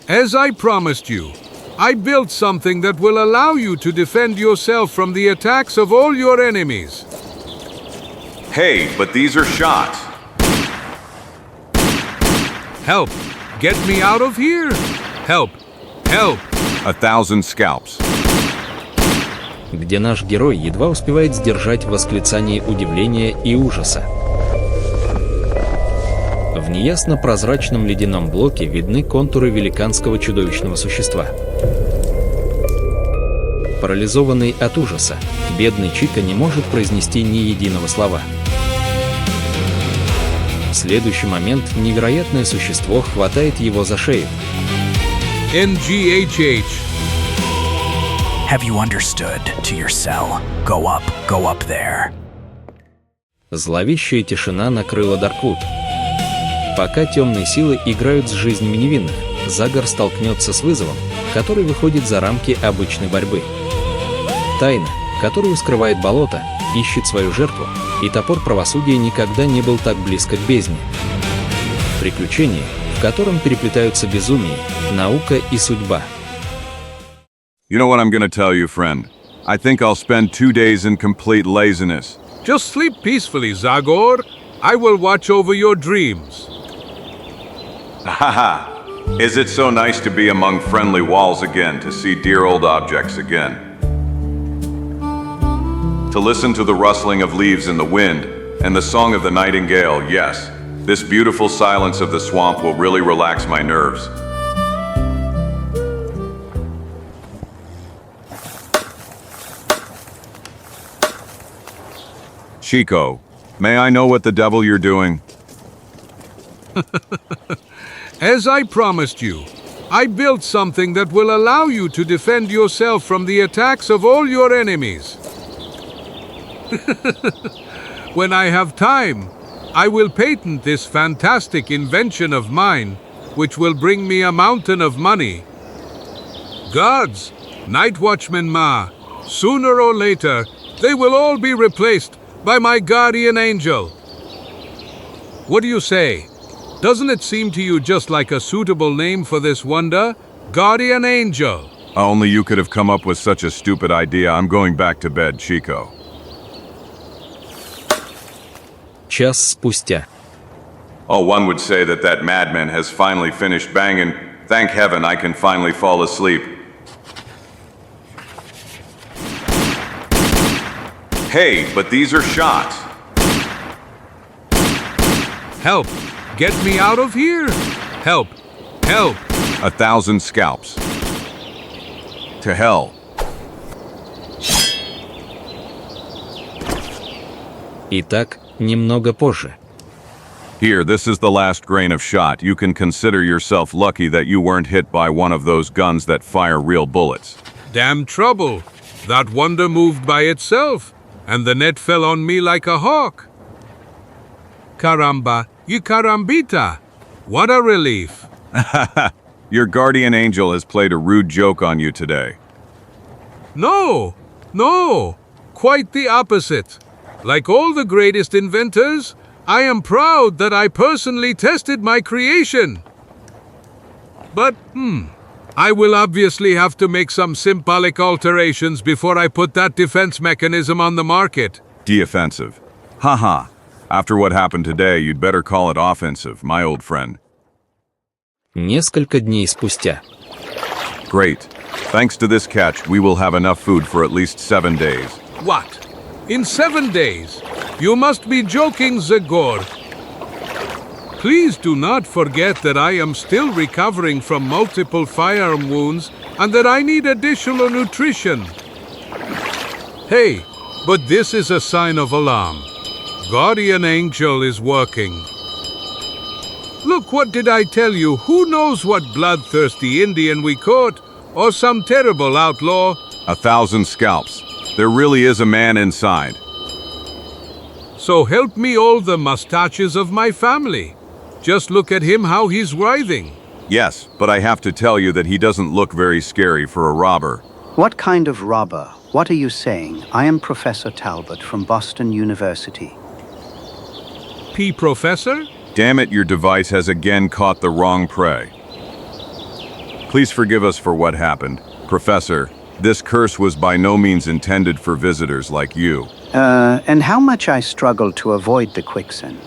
As I promised you, I built something that will allow you to defend yourself from the attacks of all your enemies. Hey, but these are shots. Help! Get me out of here! Help! Help! 1,000 scalps. Где наш герой едва успевает сдержать восклицание удивления и ужаса. В неясно прозрачном ледяном блоке видны контуры великанского чудовищного существа. Парализованный от ужаса, бедный Чика не может произнести ни единого слова. В следующий момент невероятное существо хватает его за шею. NGHH. Have you understood to your cell? Go up there. Зловещая тишина накрыла ДАРКВУД. Пока темные силы играют с жизнями невинных, Загор столкнется с вызовом, который выходит за рамки обычной борьбы. Тайна, которую скрывает болото, ищет свою жертву, и топор правосудия никогда не был так близко к бездне. Приключение, в котором переплетаются безумие, наука и судьба. You know what I'm gonna tell you, friend? I think I'll spend 2 days in complete laziness. Just sleep peacefully, Zagor. I will watch over your dreams. Haha. Is it so nice to be among friendly walls again, to see dear old objects again? To listen to the rustling of leaves in the wind, and the song of the nightingale, yes. This beautiful silence of the swamp will really relax my nerves. Chico, may I know what the devil you're doing? As I promised you, I built something that will allow you to defend yourself from the attacks of all your enemies. When I have time, I will patent this fantastic invention of mine, which will bring me a mountain of money. Guards, night watchmen Ma, sooner or later, they will all be replaced by my guardian angel. What do you say? Doesn't it seem to you just like a suitable name for this wonder? Guardian angel. Only you could have come up with such a stupid idea. I'm going back to bed, Chico. Час спустя. Oh, one would say that that madman has finally finished banging. Thank heaven I can finally fall asleep. Hey, but these are shots. Help! Get me out of here! Help! Help! 1,000 scalps. To hell. Итак, немного позже. Here, this is the last grain of shot. You can consider yourself lucky that you weren't hit by one of those guns that fire real bullets. Damn trouble! That wonder moved by itself, and the net fell on me like a hawk. Caramba, you carambita! What a relief! Your guardian angel has played a rude joke on you today. No, no, quite the opposite. Like all the greatest inventors, I am proud that I personally tested my creation. But, I will obviously have to make some symbolic alterations before I put that defense mechanism on the market. Defensive. Haha. After what happened today, you'd better call it offensive, my old friend. Несколько дней спустя. Great. Thanks to this catch, we will have enough food for at least 7 days. What? In 7 days? You must be joking, Zagor. Please do not forget that I am still recovering from multiple firearm wounds and that I need additional nutrition. Hey, but this is a sign of alarm. Guardian Angel is working. Look, what did I tell you? Who knows what bloodthirsty Indian we caught? Or some terrible outlaw? 1,000 scalps. There really is a man inside. So help me all the mustaches of my family. Just look at him, how he's writhing. Yes, but I have to tell you that he doesn't look very scary for a robber. What kind of robber? What are you saying? I am Professor Talbot from Boston University. Professor? Damn it, your device has again caught the wrong prey. Please forgive us for what happened. Professor, this curse was by no means intended for visitors like you. And how much I struggled to avoid the quicksand.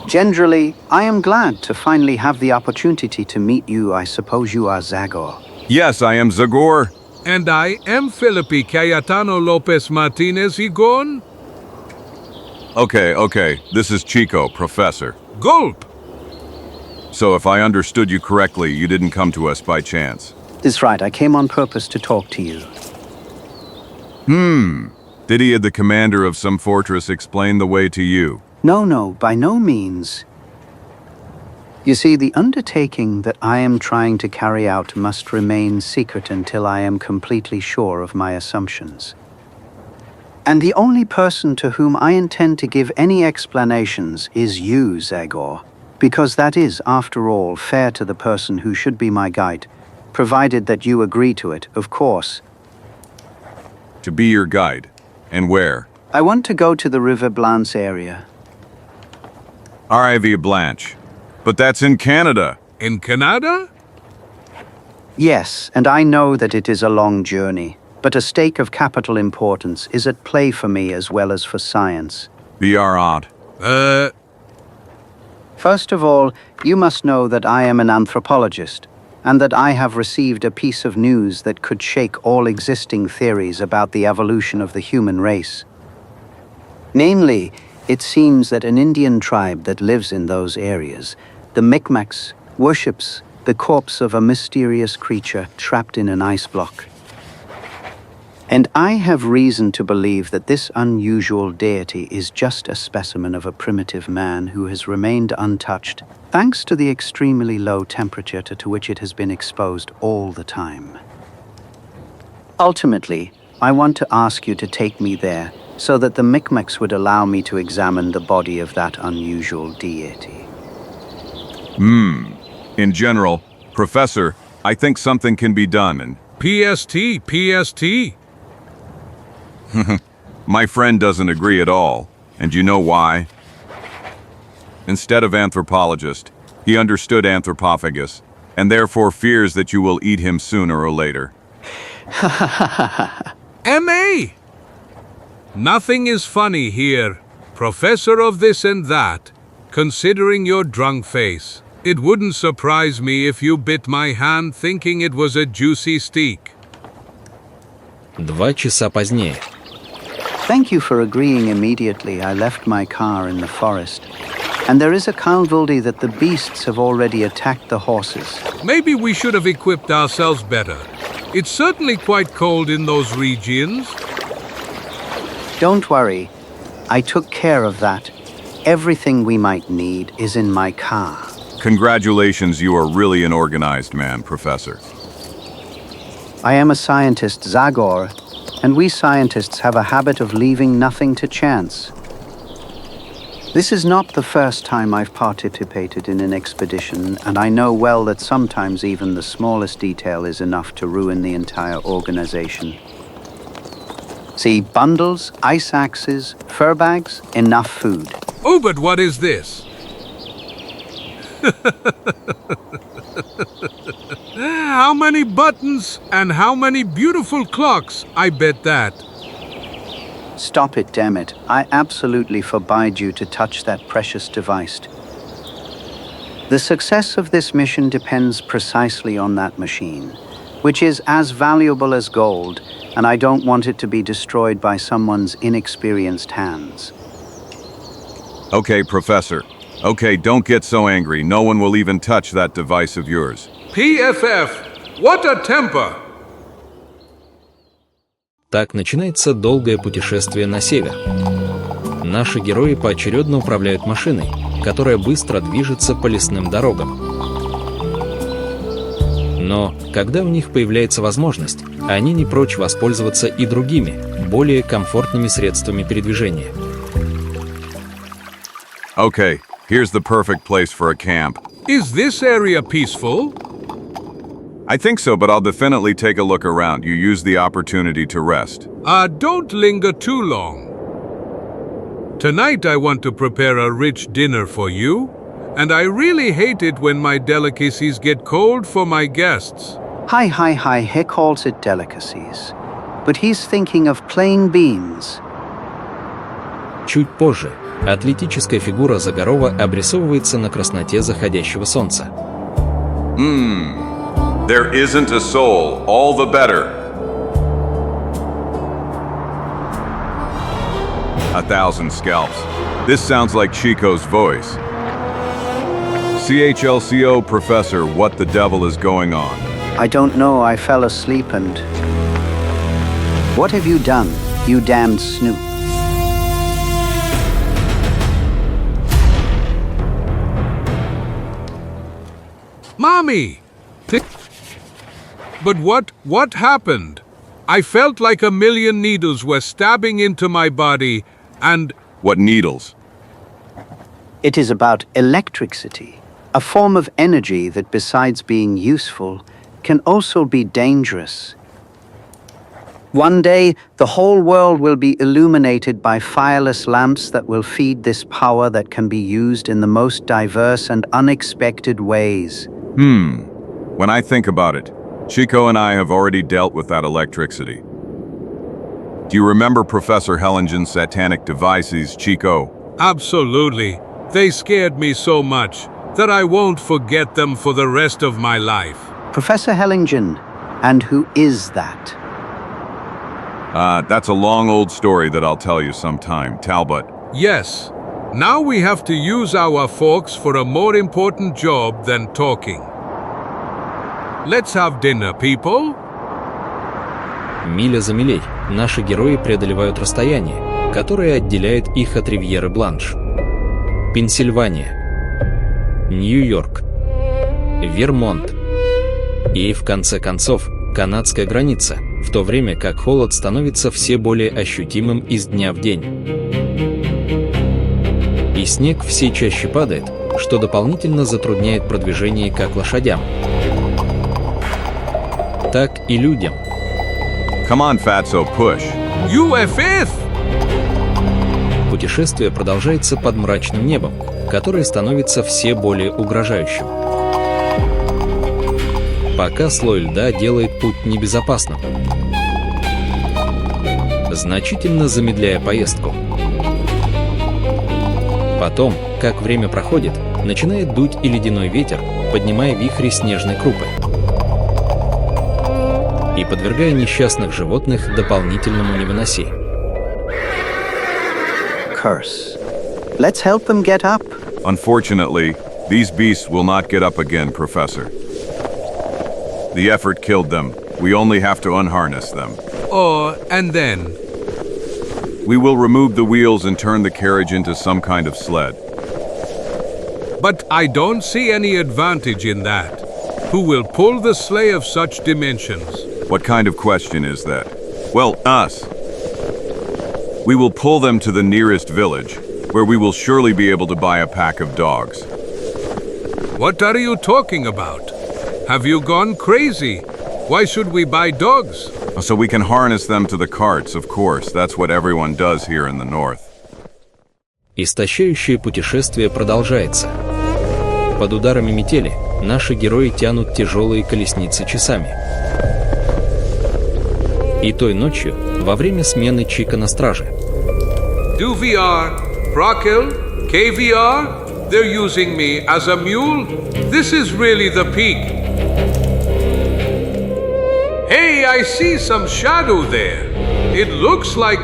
Generally, I am glad to finally have the opportunity to meet you. I suppose you are Zagor. Yes, I am Zagor. And I am Felipe Cayetano Lopez Martinez Igon. Okay, this is Chico, Professor. Gulp! So if I understood you correctly, you didn't come to us by chance. That's right, I came on purpose to talk to you. Did he, the commander of some fortress, explain the way to you? No, by no means. You see, the undertaking that I am trying to carry out must remain secret until I am completely sure of my assumptions. And the only person to whom I intend to give any explanations is you, Zagor, because that is, after all, fair to the person who should be my guide, provided that you agree to it, of course. To be your guide. And where? I want to go to the River Blanche area. Rivière Blanche. But that's in Canada. In Canada? Yes, and I know that it is a long journey, but a stake of capital importance is at play for me as well as for science. Biarad. First of all, you must know that I am an anthropologist, and that I have received a piece of news that could shake all existing theories about the evolution of the human race. Namely, it seems that an Indian tribe that lives in those areas, the Micmacs, worships the corpse of a mysterious creature trapped in an ice block. And I have reason to believe that this unusual deity is just a specimen of a primitive man who has remained untouched, thanks to the extremely low temperature to which it has been exposed all the time. Ultimately, I want to ask you to take me there so that the Micmacs would allow me to examine the body of that unusual deity. In general, Professor, I think something can be done and... PST. My friend doesn't agree at all, and you know why? Instead of anthropologist, he understood anthropophagus, and therefore fears that you will eat him sooner or later. M.A. Nothing is funny here, professor of this and that, considering your drunk face. It wouldn't surprise me if you bit my hand thinking it was a juicy steak. 2 часа позднее. Thank you for agreeing immediately. I left my car in the forest. And there is a casualty that the beasts have already attacked the horses. Maybe we should have equipped ourselves better. It's certainly quite cold in those regions. Don't worry. I took care of that. Everything we might need is in my car. Congratulations, you are really an organized man, Professor. I am a scientist, Zagor, and we scientists have a habit of leaving nothing to chance. This is not the first time I've participated in an expedition, and I know well that sometimes even the smallest detail is enough to ruin the entire organization. See, bundles, ice axes, fur bags, enough food. Oh, but what is this? How many buttons and how many beautiful clocks, I bet that. Stop it, damn it. I absolutely forbid you to touch that precious device. The success of this mission depends precisely on that machine, which is as valuable as gold, and I don't want it to be destroyed by someone's inexperienced hands. Okay, Professor. Okay, don't get so angry. No one will even touch that device of yours. PFF, what a temper! Так начинается долгое путешествие на север. Наши герои поочередно управляют машиной, которая быстро движется по лесным дорогам. Но, когда у них появляется возможность, они не прочь воспользоваться и другими, более комфортными средствами передвижения. Okay, here's the perfect place for a camp. Is this area peaceful? I think so, but I'll definitely take a look around. You use the opportunity to rest. Don't linger too long. Tonight I want to prepare a rich dinner for you, and I really hate it when my delicacies get cold for my guests. Hi, he calls it delicacies. But he's thinking of plain beans. Чуть позже атлетическая фигура Загорова обрисовывается на красноте заходящего солнца. There isn't a soul, all the better. 1,000 scalps. This sounds like Chico's voice. CHLCO, Professor, what the devil is going on? I don't know, I fell asleep and... What have you done, you damned snoop? Mommy! But what happened? I felt like a million needles were stabbing into my body and... What needles? It is about electricity, a form of energy that besides being useful, can also be dangerous. One day, the whole world will be illuminated by fireless lamps that will feed this power that can be used in the most diverse and unexpected ways. When I think about it, Chico and I have already dealt with that electricity. Do you remember Professor Hellingen's satanic devices, Chico? Absolutely. They scared me so much that I won't forget them for the rest of my life. Professor Hellingen, and who is that? That's a long old story that I'll tell you sometime, Talbot. Yes. Now we have to use our forks for a more important job than talking. Let's have dinner, people. Миля за милей наши герои преодолевают расстояние, которое отделяет их от Ривьеры Бланш. Пенсильвания, Нью-Йорк, Вермонт и, в конце концов, канадская граница, в то время как холод становится все более ощутимым из дня в день. И снег все чаще падает, что дополнительно затрудняет продвижение как лошадям, так и людям. Come on, Fatso, push. UFF! Путешествие продолжается под мрачным небом, которое становится все более угрожающим. Пока слой льда делает путь небезопасным, значительно замедляя поездку. Потом, как время проходит, начинает дуть и ледяной ветер, поднимая вихри снежной крупы и подвергая несчастных животных дополнительному невыносии. Curse. Let's help them get up. Unfortunately, these beasts will not get up again, Professor. The effort killed them. We only have to unharness them. And then? We will remove the wheels and turn the carriage into some kind of sled. But I don't see any advantage in that. Who will pull the sleigh of such dimensions? What kind of question is that? Well, us. We will pull them to the nearest village, where we will surely be able to buy a pack of dogs. What are you talking about? Have you gone crazy? Why should we buy dogs? So we can harness them to the carts, of course. That's what everyone does here in the north. Истощающее путешествие продолжается. Под ударами метели наши герои тянут тяжелые колесницы часами. И той ночью, во время смены Чика на страже. DUVR, Brockel, KVR, they're using me as a mule? This is really the peak. Hey, I see some shadow there. It looks like...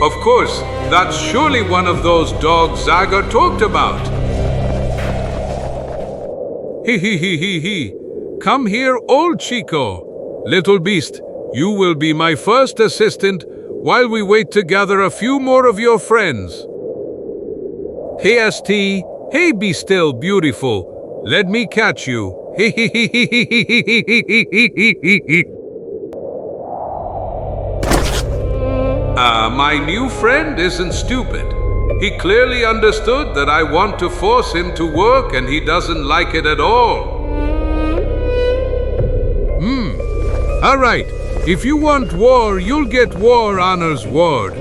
Of course, that's surely one of those dogs Zagor talked about. He. Come here, old Chico. Little beast, you will be my first assistant while we wait to gather a few more of your friends. Hey, ST. Hey, be still, beautiful. Let me catch you. My new friend isn't stupid. He clearly understood that I want to force him to work and he doesn't like it at all. All right, If you want war, you'll get war honor's word.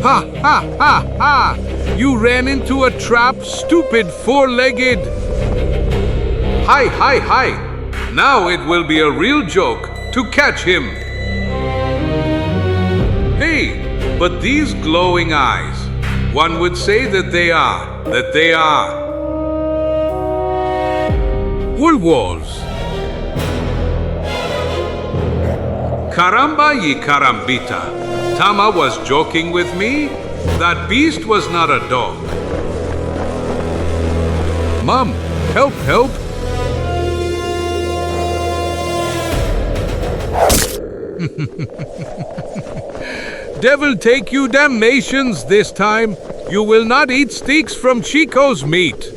Ha ha ha ha! You ran into a trap, stupid four-legged. Hi, hi, hi! Now it will be a real joke to catch him. Hey, but these glowing eyes, one would say that they are wolves. Caramba ye carambita. Tama was joking with me? That beast was not a dog. Mom, help, help. Devil take you damnations this time. You will not eat steaks from Chico's meat.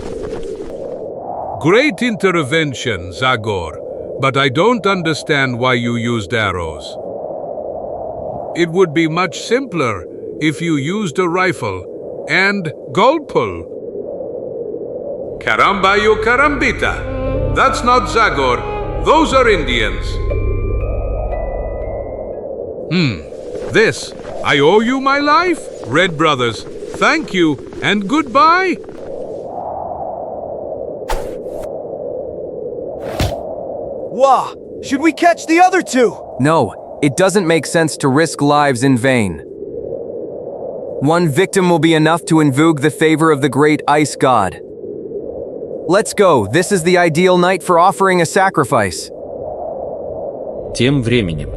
Great intervention, Zagor, but I don't understand why you used arrows. It would be much simpler if you used a rifle and golpull. Caramba yo carambita. That's not Zagor. Those are Indians. This. I owe you my life? Red Brothers, thank you and goodbye. Wah! Should we catch the other two? No, it doesn't make sense to risk lives in vain. One victim will be enough to invoke the favor of the great ice god. Let's go. This is the ideal night for offering a sacrifice. Тем временем.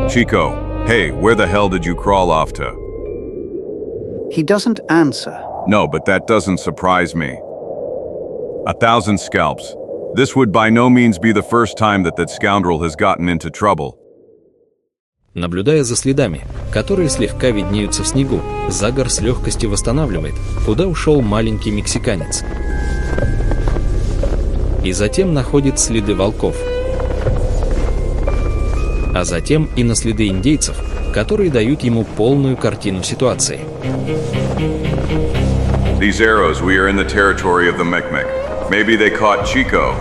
Chico, hey, where the hell did you crawl off to? He doesn't answer. No, but that doesn't surprise me. 1,000 scalps. This would by no means be the first time that scoundrel has gotten into trouble. Наблюдая за следами, которые слегка виднеются в снегу, Загор с легкостью восстанавливает, куда ушел маленький мексиканец. И затем находит следы волков. А затем и на следы индейцев, которые дают ему полную картину ситуации. These arrows, we are in the territory of the Micmac. Maybe they caught Chico.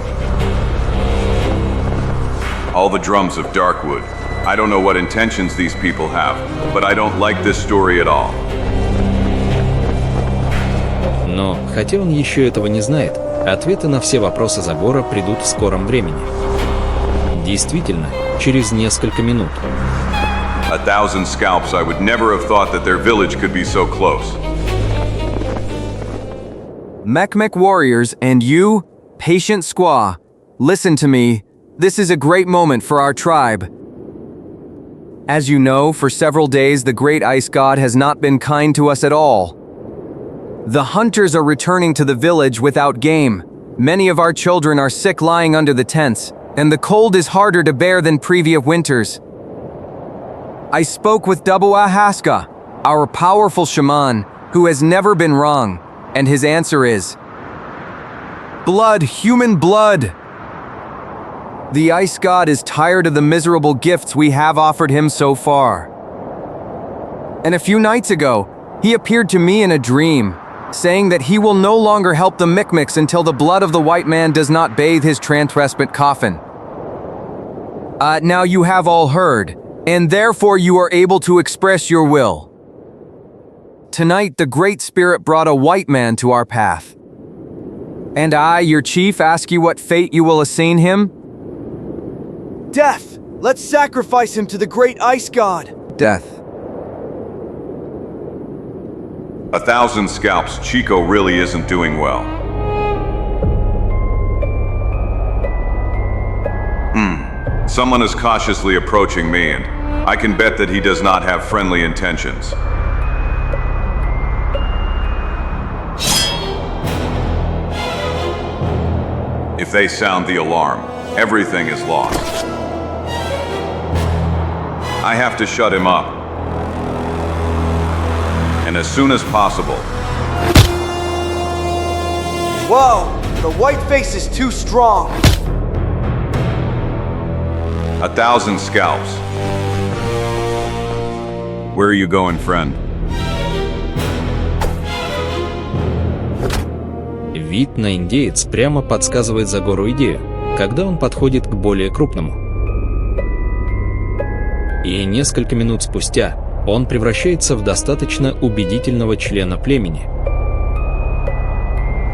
All the drums of Darkwood. I don't know what intentions these people have, but I don't like this story at all. Но, хотя он еще этого не знает, ответы на все вопросы Загора придут в скором времени. Действительно, через несколько минут. 1,000 scalps, I would never have thought that their village could be so close. Mecmec warriors and you, patient squaw, listen to me. This is a great moment for our tribe. As you know, for several days the great ice god has not been kind to us at all. The hunters are returning to the village without game. Many of our children are sick lying under the tents, and the cold is harder to bear than previous winters. I spoke with Dubua Haska, our powerful shaman, who has never been wrong, and his answer is blood, human blood. The ice god is tired of the miserable gifts we have offered him so far. And a few nights ago, he appeared to me in a dream, saying that he will no longer help the Micmacs until the blood of the white man does not bathe his transrespite coffin. Now you have all heard, and therefore you are able to express your will. Tonight the Great Spirit brought a white man to our path. And I, your chief, ask you what fate you will assign him? Death! Let's sacrifice him to the great ice god! Death. 1,000 scalps, Chico really isn't doing well. Someone is cautiously approaching me, and I can bet that he does not have friendly intentions. If they sound the alarm, everything is lost. I have to shut him up. And as soon as possible. Whoa! The white face is too strong! 1,000 scalps. Where are you going, friend? Вид на индеец прямо подсказывает Загору идею, когда он подходит к более крупному. И несколько минут спустя он превращается в достаточно убедительного члена племени.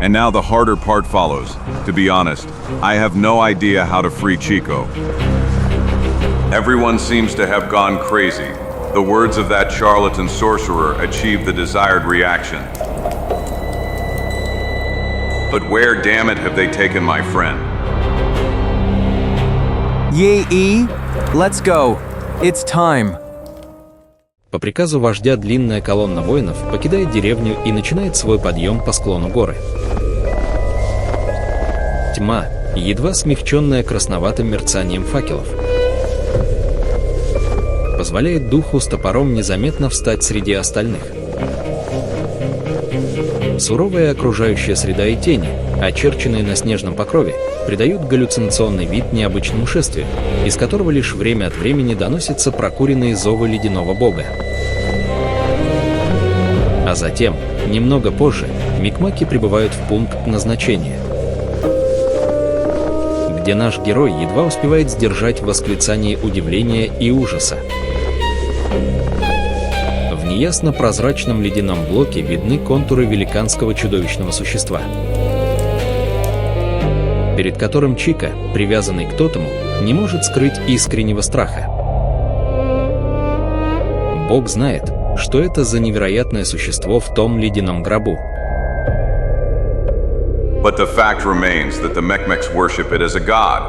And now the harder part follows. To be honest, I have no idea how to free Chico. Everyone seems to have gone crazy. The words of that charlatan sorcerer achieved the desired reaction. But where, damn it, have they taken my friend? Yee, let's go. It's time. По приказу вождя длинная колонна воинов покидает деревню и начинает свой подъем по склону горы. Тьма, едва смягченная красноватым мерцанием факелов, позволяет духу с топором незаметно встать среди остальных. Суровая окружающая среда и тени, очерченные на снежном покрове, придают галлюцинационный вид необычному шествию, из которого лишь время от времени доносятся прокуренные зовы ледяного бога. А затем, немного позже, микмаки прибывают в пункт назначения, где наш герой едва успевает сдержать восклицание удивления и ужаса. В неясно прозрачном ледяном блоке видны контуры великанского чудовищного существа, перед которым Чика, привязанный к тотему, не может скрыть искреннего страха. Бог знает, что это за невероятное существо в том ледяном гробу. But the fact remains that the Mekmeks worship it as a god.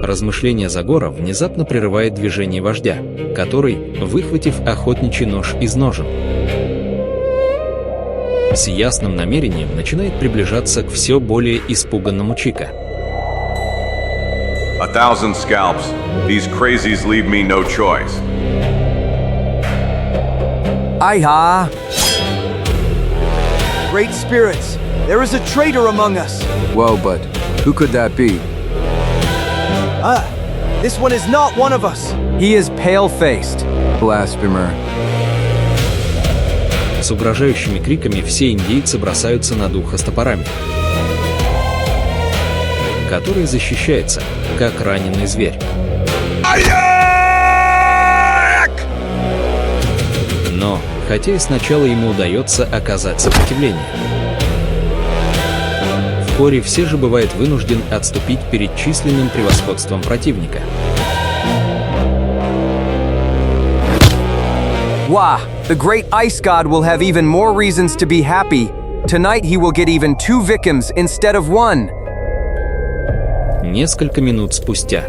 Размышление Загора внезапно прерывает движение вождя, который, выхватив охотничий нож из ножен, с ясным намерением начинает приближаться к все более испуганному Чика. 1,000 scalps. These crazies leave me no choice. Aiha! Great spirits, there is a traitor among us. Whoa, but who could that be? This one is not one of us. He is pale-faced. Blasphemer. С угрожающими криками все индейцы бросаются на духа с топорами, который защищается, как раненый зверь. Но, хотя и сначала ему удается оказать сопротивление, вскоре все же бывает вынужден отступить перед численным превосходством противника. Wah! The great ice god will have even more reasons to be happy. Tonight he will get even 2 victims instead of 1. Несколько минут спустя.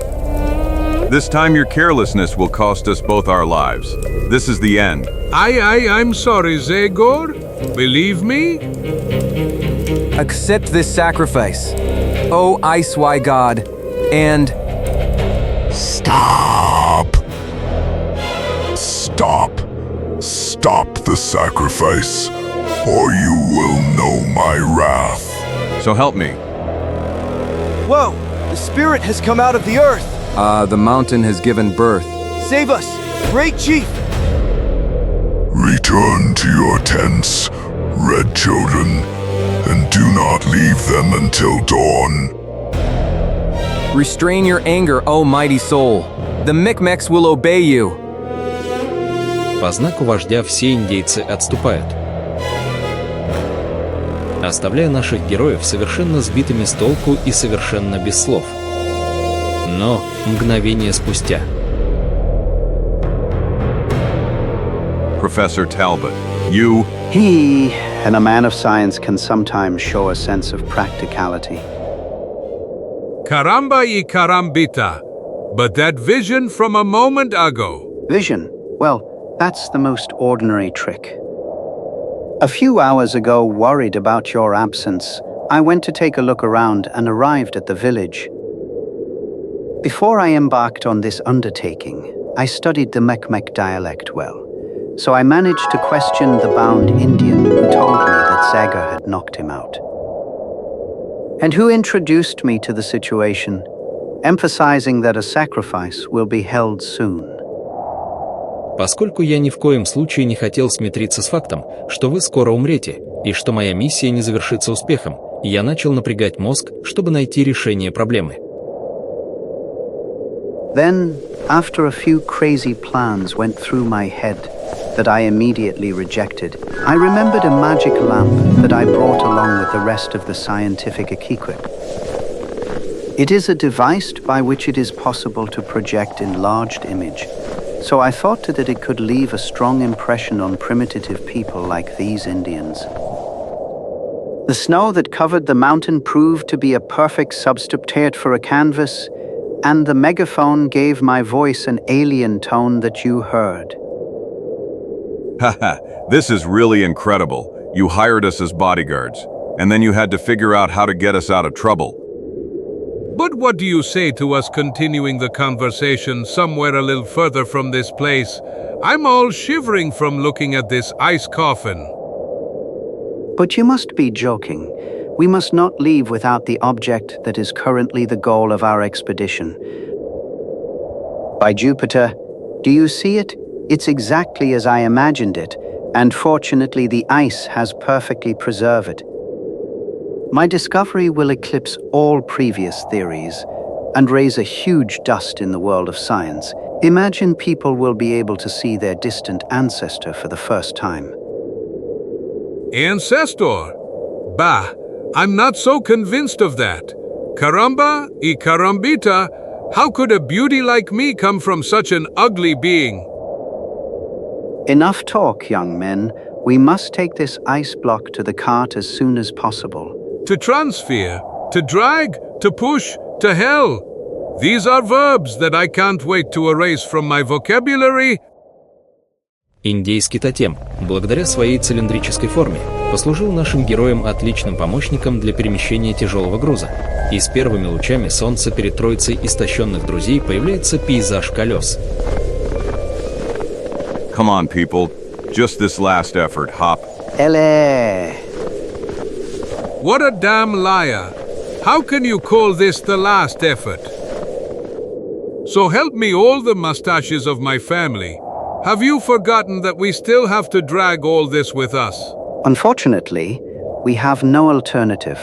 This time your carelessness will cost us both our lives. This is the end. I'm sorry, Zagor. Believe me? Accept this sacrifice, O Ice Y God, and... Stop! Stop! Stop the sacrifice, or you will know my wrath. So help me. Whoa! The spirit has come out of the earth. The mountain has given birth. Save us, great chief! Return to your tents, red children, and do not leave them until dawn. Restrain your anger, O mighty soul. The Micmacs will obey you. По знаку вождя все индейцы отступают, оставляя наших героев совершенно сбитыми с толку и совершенно без слов. Но мгновение спустя. Professor Talbot, you... He and a man of science can sometimes show a sense of practicality. Caramba y carambita. But that vision from a moment ago. Vision? Well, that's the most ordinary trick. A few hours ago, worried about your absence, I went to take a look around and arrived at the village. Before I embarked on this undertaking, I studied the Mekmek dialect well. So I managed to question the bound Indian who told me that Zagor had knocked him out, and who introduced me to the situation, emphasizing that a sacrifice will be held soon. Поскольку я ни в коем случае не хотел смириться с фактом, что вы скоро умрете, и что моя миссия не завершится успехом, я начал напрягать мозг, чтобы найти решение проблемы. Then, after a few crazy plans went through my head that I immediately rejected, I remembered a magic lamp that I brought along with the rest of the scientific equipment. It is a device by which it is possible to project enlarged image, so I thought that it could leave a strong impression on primitive people like these Indians. The snow that covered the mountain proved to be a perfect substitute for a canvas, and the megaphone gave my voice an alien tone that you heard. Haha, this is really incredible. You hired us as bodyguards, and then you had to figure out how to get us out of trouble. But what do you say to us continuing the conversation somewhere a little further from this place? I'm all shivering from looking at this ice coffin. But you must be joking. We must not leave without the object that is currently the goal of our expedition. By Jupiter, do you see it? It's exactly as I imagined it, and fortunately the ice has perfectly preserved it. My discovery will eclipse all previous theories and raise a huge dust in the world of science. Imagine people will be able to see their distant ancestor for the first time. Ancestor? Bah, I'm not so convinced of that. Caramba y carambita, how could a beauty like me come from such an ugly being? Enough talk, young men. We must take this ice block to the cart as soon as possible. To transfer, to drag, to push, to hell. These are verbs that I can't wait to erase from my vocabulary. Индейский тотем, благодаря своей цилиндрической форме, послужил нашим героям отличным помощником для перемещения тяжелого груза. И с первыми лучами солнца перед троицей истощенных друзей появляется пейзаж колес. Come on, people. Just this last effort, hop. Ele! What a damn liar. How can you call this the last effort? So help me all the mustaches of my family. Have you forgotten that we still have to drag all this with us? Unfortunately, we have no alternative.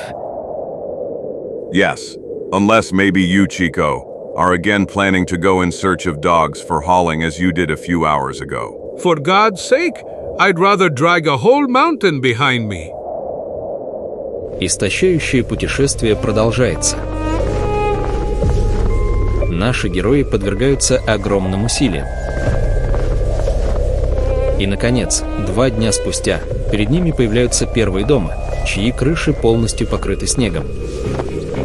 Yes, unless maybe you, Chico, are again planning to go in search of dogs for hauling as you did a few hours ago. For God's sake, I'd rather drag a whole mountain behind me. Истощающее путешествие продолжается. Наши герои подвергаются огромным усилиям. И, наконец, 2 дня спустя, перед ними появляются первые дома, чьи крыши полностью покрыты снегом.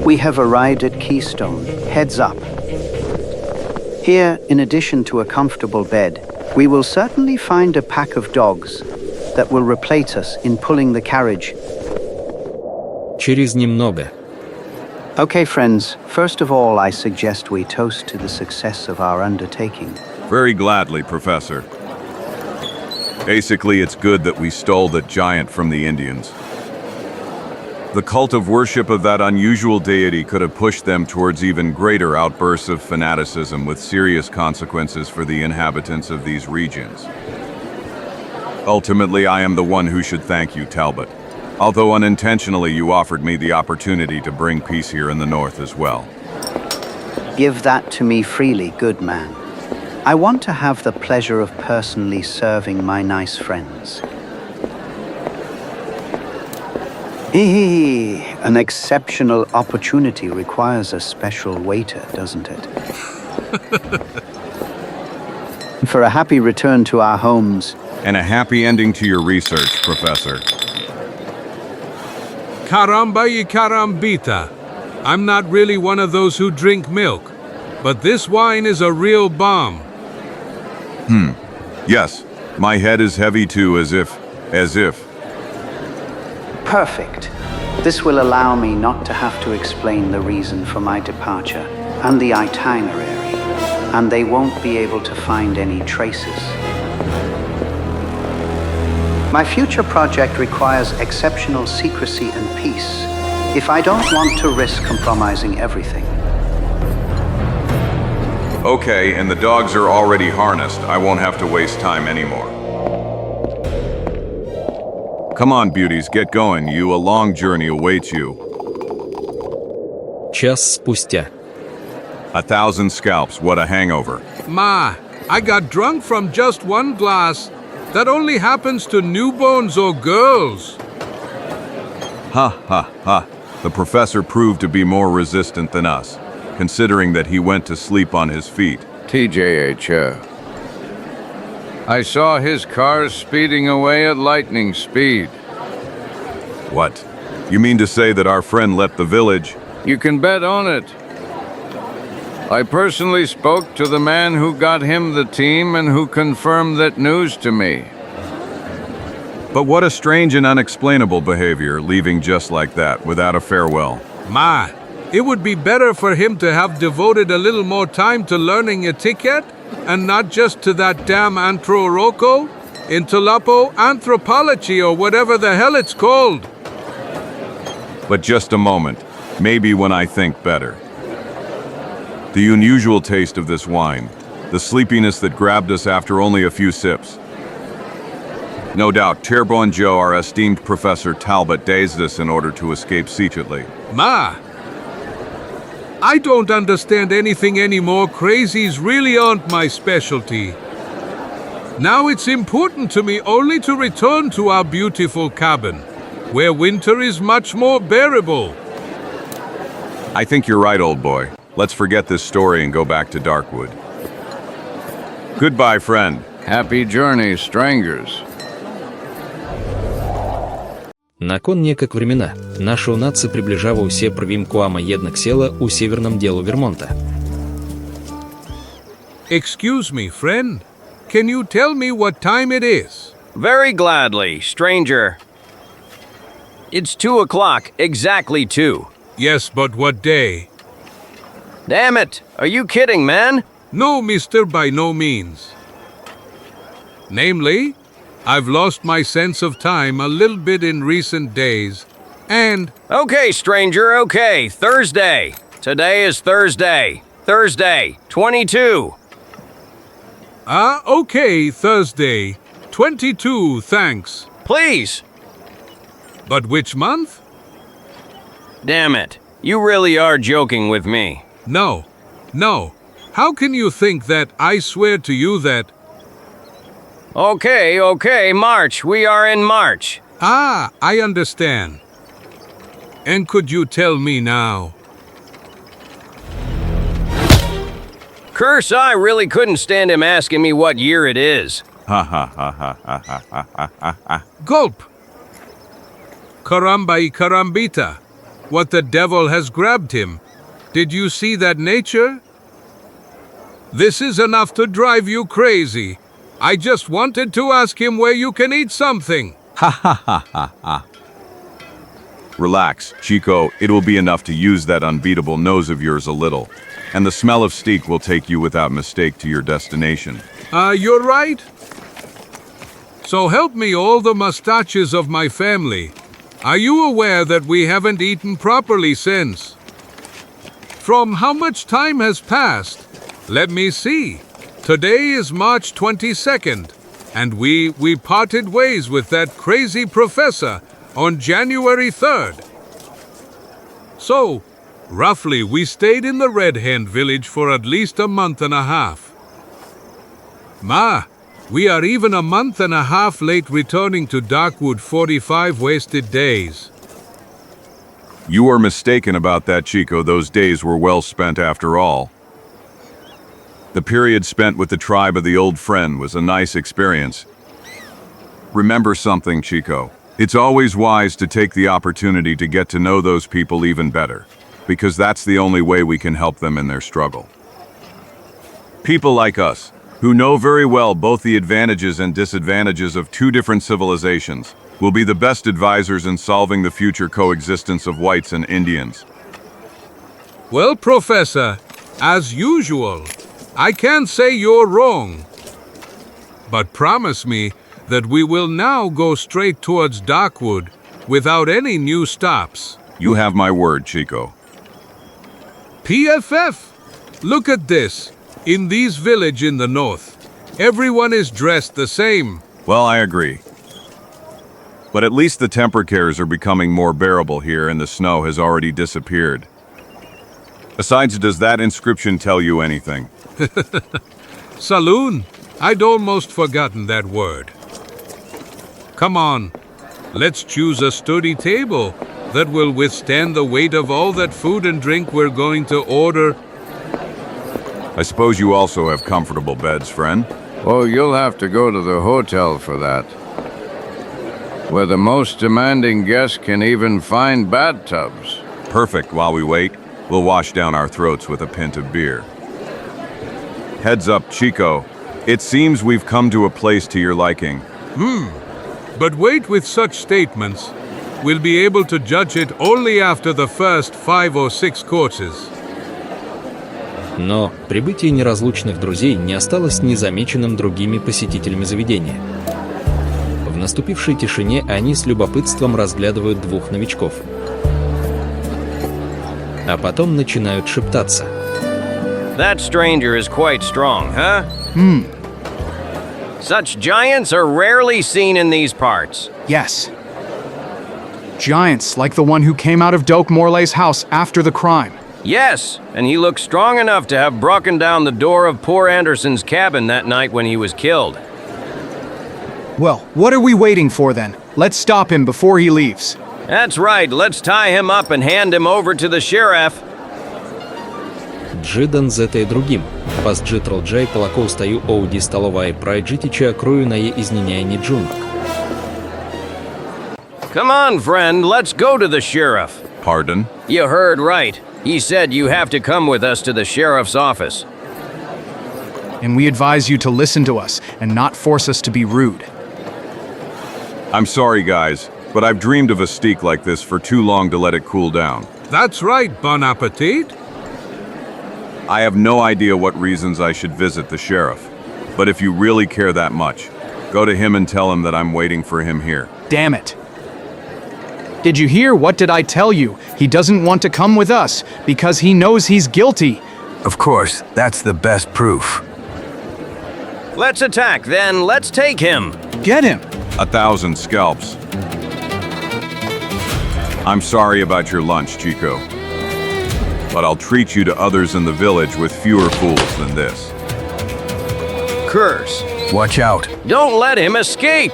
We have arrived at Keystone. Heads up. Here, in addition to a comfortable bed, we will certainly find a pack of dogs that will replace us in pulling the carriage. Через немного. Okay, friends, first of all, I suggest we toast to the success of our undertaking. Very gladly, Professor. Basically, it's good that we stole that giant from the Indians. The cult of worship of that unusual deity could have pushed them towards even greater outbursts of fanaticism with serious consequences for the inhabitants of these regions. Ultimately, I am the one who should thank you, Talbot. Although unintentionally, you offered me the opportunity to bring peace here in the north as well. Give that to me freely, good man. I want to have the pleasure of personally serving my nice friends. An exceptional opportunity requires a special waiter, doesn't it? For a happy return to our homes. And a happy ending to your research, Professor. Caramba y carambita. I'm not really one of those who drink milk, but this wine is a real bomb. Yes, my head is heavy too, as if. Perfect. This will allow me not to have to explain the reason for my departure and the itinerary, and they won't be able to find any traces. My future project requires exceptional secrecy and peace, if I don't want to risk compromising everything. Okay, and the dogs are already harnessed. I won't have to waste time anymore. Come on, beauties, get going. A long journey awaits you. Час спустя. 1,000 scalps, what a hangover. Ma, I got drunk from just one glass. That only happens to newborns or girls. Ha ha ha. The professor proved to be more resistant than us, considering that he went to sleep on his feet. TJH. I saw his cars speeding away at lightning speed. What? You mean to say that our friend left the village? You can bet on it. I personally spoke to the man who got him the team and who confirmed that news to me. But what a strange and unexplainable behavior, leaving just like that, without a farewell. Ma, it would be better for him to have devoted a little more time to learning etiquette and not just to that damn antro-rocco, interlopo, anthropology, or whatever the hell it's called. But just a moment, maybe when I think better. The unusual taste of this wine, the sleepiness that grabbed us after only a few sips. No doubt, Chairborne Joe, our esteemed Professor Talbot, dazed us in order to escape secretly. Ma, I don't understand anything anymore. Crazies really aren't my specialty. Now it's important to me only to return to our beautiful cabin, where winter is much more bearable. I think you're right, old boy. Let's forget this story and go back to Darkwood. Goodbye, friend. Happy journey, strangers. Након некак времена, наша нація приближава усе провінкуама єднак села у северном ділу Вермонта. Excuse me, friend. Can you tell me what time it is? Very gladly, stranger. It's 2 o'clock, exactly 2. Yes, but what day? Damn it! Are you kidding, man? No, mister, by no means. Namely, I've lost my sense of time a little bit in recent days, and... Okay, stranger, okay. Thursday. Today is Thursday. Thursday, 22. Okay, Thursday. 22, thanks. Please. But which month? Damn it. You really are joking with me. No. How can you think that? I swear to you that... Okay, March. We are in March. I understand. And could you tell me now? Curse, I really couldn't stand him asking me what year it is. Ha ha ha ha ha ha ha ha ha. Gulp! Caramba y carambita. What the devil has grabbed him? Did you see that nature? This is enough to drive you crazy. I just wanted to ask him where you can eat something. Ha ha ha ha ha. Relax, Chico. It will be enough to use that unbeatable nose of yours a little. And the smell of steak will take you without mistake to your destination. You're right. So help me all the mustaches of my family. Are you aware that we haven't eaten properly since? From how much time has passed? Let me see. Today is March 22nd, and we parted ways with that crazy professor on January 3rd. So, roughly, we stayed in the Red Hand village for at least a month and a half. Ma, we are even a month and a half late returning to Darkwood. 45 wasted days. You are mistaken about that, Chico. Those days were well spent after all. The period spent with the tribe of the old friend was a nice experience. Remember something, Chico. It's always wise to take the opportunity to get to know those people even better, because that's the only way we can help them in their struggle. People like us, who know very well both the advantages and disadvantages of two different civilizations, will be the best advisors in solving the future coexistence of whites and Indians. Well, Professor, as usual, I can't say you're wrong. But promise me that we will now go straight towards Darkwood without any new stops. You have my word, Chico. PFF! Look at this. In this village in the north, everyone is dressed the same. Well, I agree. But at least the temperatures are becoming more bearable here and the snow has already disappeared. Besides, does that inscription tell you anything? Saloon? I'd almost forgotten that word. Come on, let's choose a sturdy table that will withstand the weight of all that food and drink we're going to order. I suppose you also have comfortable beds, friend? Oh, you'll have to go to the hotel for that, where the most demanding guests can even find bathtubs. Perfect. While we wait, we'll wash down our throats with a pint of beer. Heads up, Chico. It seems we've come to a place to your liking. But wait with such statements. We'll be able to judge it only after the first 5 or 6 courses. Но прибытие неразлучных друзей не осталось незамеченным другими посетителями заведения. В наступившей тишине они с любопытством разглядывают двух новичков. А потом начинают шептаться. That stranger is quite strong, huh? Such giants are rarely seen in these parts. Yes. Giants like the one who came out of Doak Morley's house after the crime. Yes, and he looks strong enough to have broken down the door of poor Anderson's cabin that night when he was killed. Well, what are we waiting for then? Let's stop him before he leaves. That's right, let's tie him up and hand him over to the sheriff. Джидан зете и другим. Пас джитрал джай палако устаю оуди столовая прайджитича крою на е изняняйни джунок. Come on, friend, let's go to the sheriff. Pardon? You heard right. He said you have to come with us to the sheriff's office. And we advise you to listen to us and not force us to be rude. I'm sorry, guys, but I've dreamed of a steak like this for too long to let it cool down. That's right, bon appetit. I have no idea what reasons I should visit the sheriff, but if you really care that much, go to him and tell him that I'm waiting for him here. Damn it. Did you hear? What did I tell you? He doesn't want to come with us because he knows he's guilty. Of course, that's the best proof. Let's attack, then. Let's take him. Get him. 1,000 scalps. I'm sorry about your lunch, Chico, but I'll treat you to others in the village with fewer fools than this. Curse. Watch out. Don't let him escape.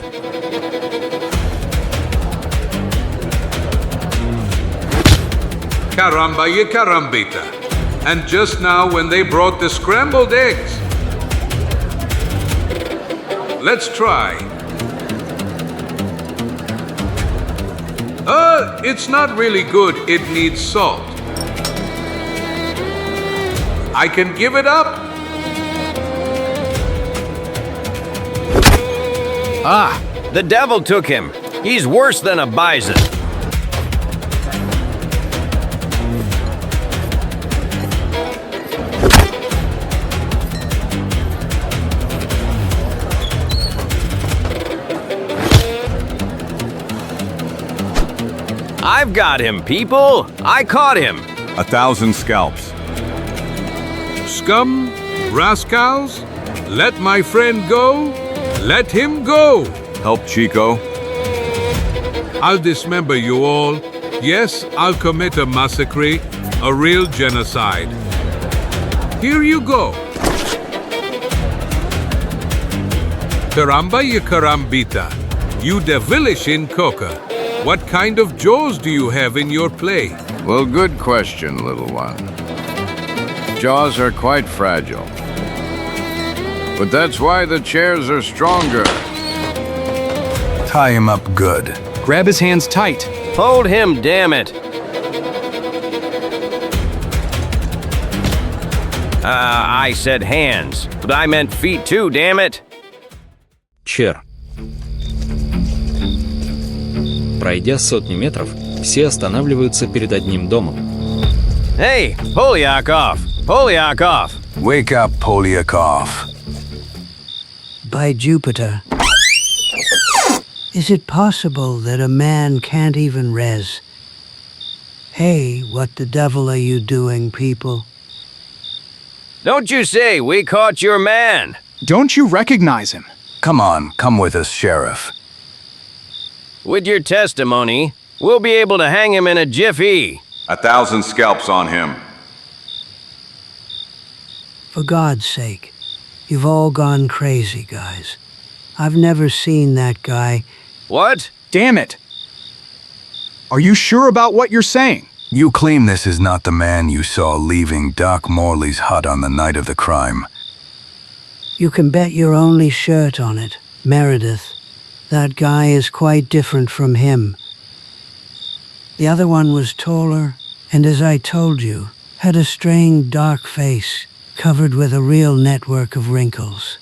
Caramba y carambita. And just now when they brought the scrambled eggs. Let's try. It's not really good. It needs salt. I can give it up. Ah, the devil took him. He's worse than a bison. I've got him, people! I caught him! 1,000 scalps. Scum, rascals, let my friend go. Let him go. Help Chico. I'll dismember you all. Yes, I'll commit a massacre, a real genocide. Here you go. Caramba y carambita. You devilish in coca. What kind of jaws do you have in your play? Well, good question, little one. Jaws are quite fragile. But that's why the chairs are stronger. Tie him up good. Grab his hands tight. Hold him, damn it! I said hands, but I meant feet too, damn it! Чер. Пройдя сотни метров, все останавливаются перед одним домом. Hey, Polyakov! Polyakov! Wake up, Polyakov. By Jupiter. Is it possible that a man can't even res? Hey, what the devil are you doing, people? Don't you say we caught your man! Don't you recognize him? Come on, come with us, Sheriff. With your testimony, we'll be able to hang him in a jiffy. 1,000 scalps on him. For God's sake, you've all gone crazy, guys. I've never seen that guy. What? Damn it! Are you sure about what you're saying? You claim this is not the man you saw leaving Doc Morley's hut on the night of the crime. You can bet your only shirt on it, Meredith. That guy is quite different from him. The other one was taller, and as I told you, had a strained dark face, covered with a real network of wrinkles.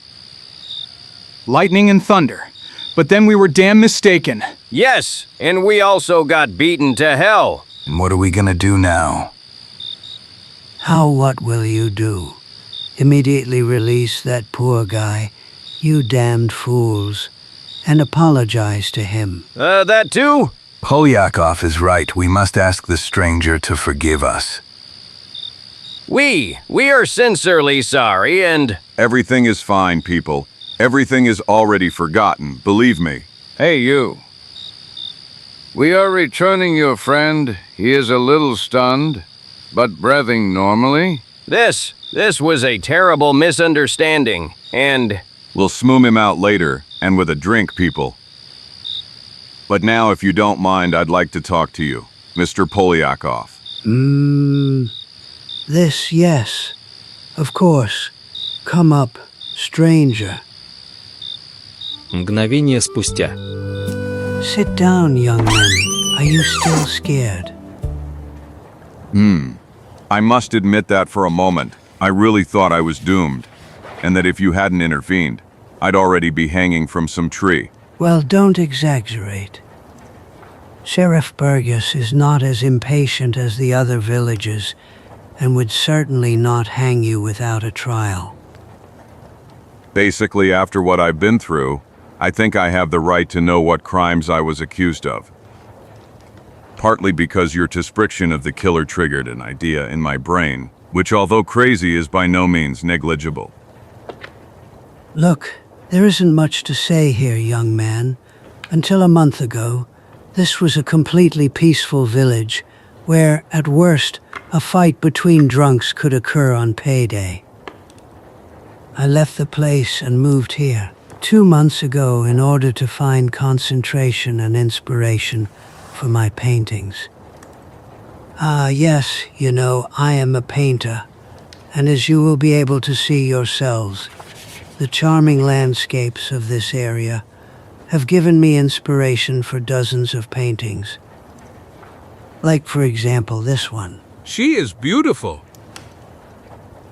Lightning and thunder. But then we were damn mistaken. Yes, and we also got beaten to hell. And what are we gonna do now? How what will you do? Immediately release that poor guy, you damned fools, and apologize to him. That too? Polyakov is right. We must ask the stranger to forgive us. We are sincerely sorry, and... Everything is fine, people. Everything is already forgotten, believe me. Hey, you. We are returning your friend. He is a little stunned, but breathing normally. This was a terrible misunderstanding, and... We'll smoom him out later, and with a drink, people. But now, if you don't mind, I'd like to talk to you, Mr. Polyakov. This, yes. Of course. Come up, stranger. Мгновение спустя. Sit down, young man. Are you still scared? I must admit that for a moment, I really thought I was doomed, and that if you hadn't intervened, I'd already be hanging from some tree. Well, don't exaggerate. Sheriff Burgess is not as impatient as the other villagers, and would certainly not hang you without a trial. Basically, after what I've been through, I think I have the right to know what crimes I was accused of. Partly because your description of the killer triggered an idea in my brain, which although crazy is by no means negligible. Look, there isn't much to say here, young man. Until a month ago, this was a completely peaceful village where, at worst, a fight between drunks could occur on payday. I left the place and moved here 2 months ago in order to find concentration and inspiration for my paintings. Yes, you know, I am a painter, and as you will be able to see yourselves, the charming landscapes of this area have given me inspiration for dozens of paintings. Like, for example, this one. She is beautiful.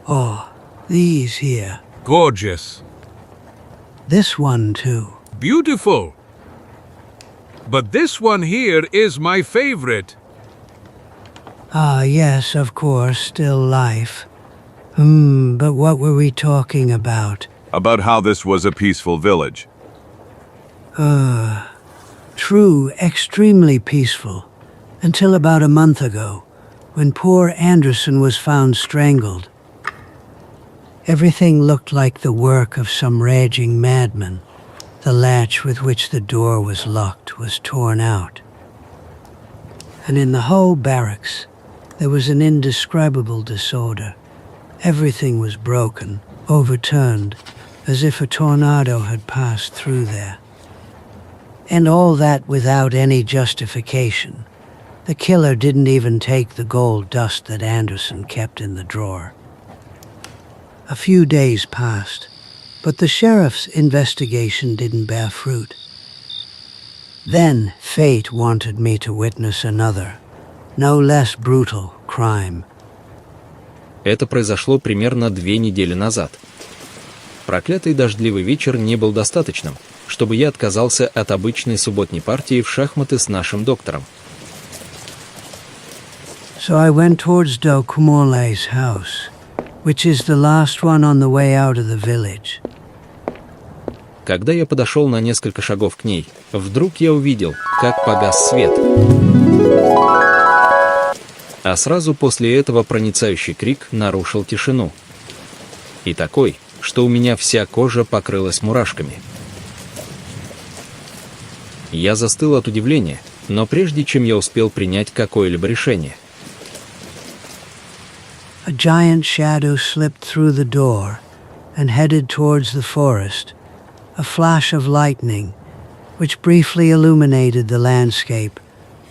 Oh, these here. Gorgeous. This one, too. Beautiful. But this one here is my favorite. Yes, of course, still life. But what were we talking about? About how this was a peaceful village. True, extremely peaceful. Until about a month ago, when poor Anderson was found strangled. Everything looked like the work of some raging madman. The latch with which the door was locked was torn out. And in the whole barracks, there was an indescribable disorder. Everything was broken, overturned, as if a tornado had passed through there. And all that without any justification. The killer didn't even take the gold dust that Anderson kept in the drawer. A few days passed, but the sheriff's investigation didn't bear fruit. Then fate wanted me to witness another, no less brutal, crime. Это произошло примерно 2 недели назад. Проклятый дождливый вечер не был достаточным, чтобы я отказался от обычной субботней партии в шахматы с нашим доктором. So I went towards Doc Morley's house, which is the last one on the way out of the village. Когда я подошел на несколько шагов к ней, вдруг я увидел, как погас свет. А сразу после этого проницающий крик нарушил тишину. И такой, что у меня вся кожа покрылась мурашками. Я застыл от удивления, но прежде чем я успел принять какое-либо решение. A giant shadow slipped through the door and headed towards the forest. A flash of lightning, which briefly illuminated the landscape,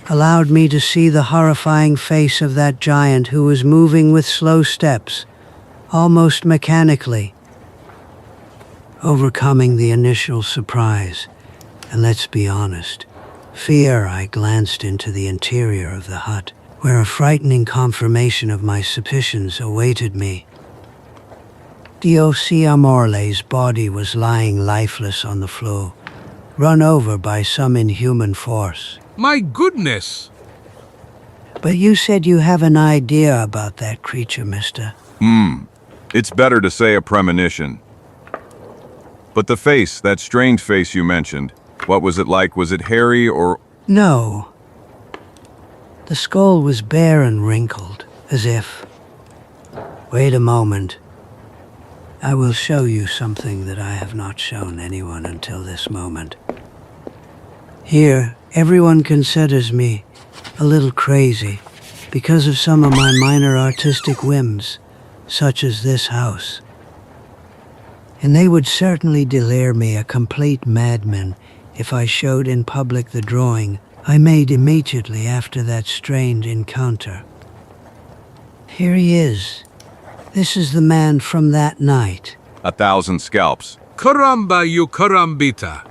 allowed me to see the horrifying face of that giant who was moving with slow steps, almost mechanically. Overcoming the initial surprise, and let's be honest, fear, I glanced into the interior of the hut, where a frightening confirmation of my suspicions awaited me. D.O.C. Amorle's body was lying lifeless on the floor, run over by some inhuman force. My goodness! But you said you have an idea about that creature, mister. It's better to say a premonition. But the face, that strange face you mentioned, what was it like? Was it hairy or... No. The skull was bare and wrinkled, as if... Wait a moment. I will show you something that I have not shown anyone until this moment. Here, everyone considers me a little crazy because of some of my minor artistic whims, such as this house. And they would certainly declare me a complete madman if I showed in public the drawing I made immediately after that strange encounter. Here he is. This is the man from that night. 1,000 scalps. Karamba you karambita.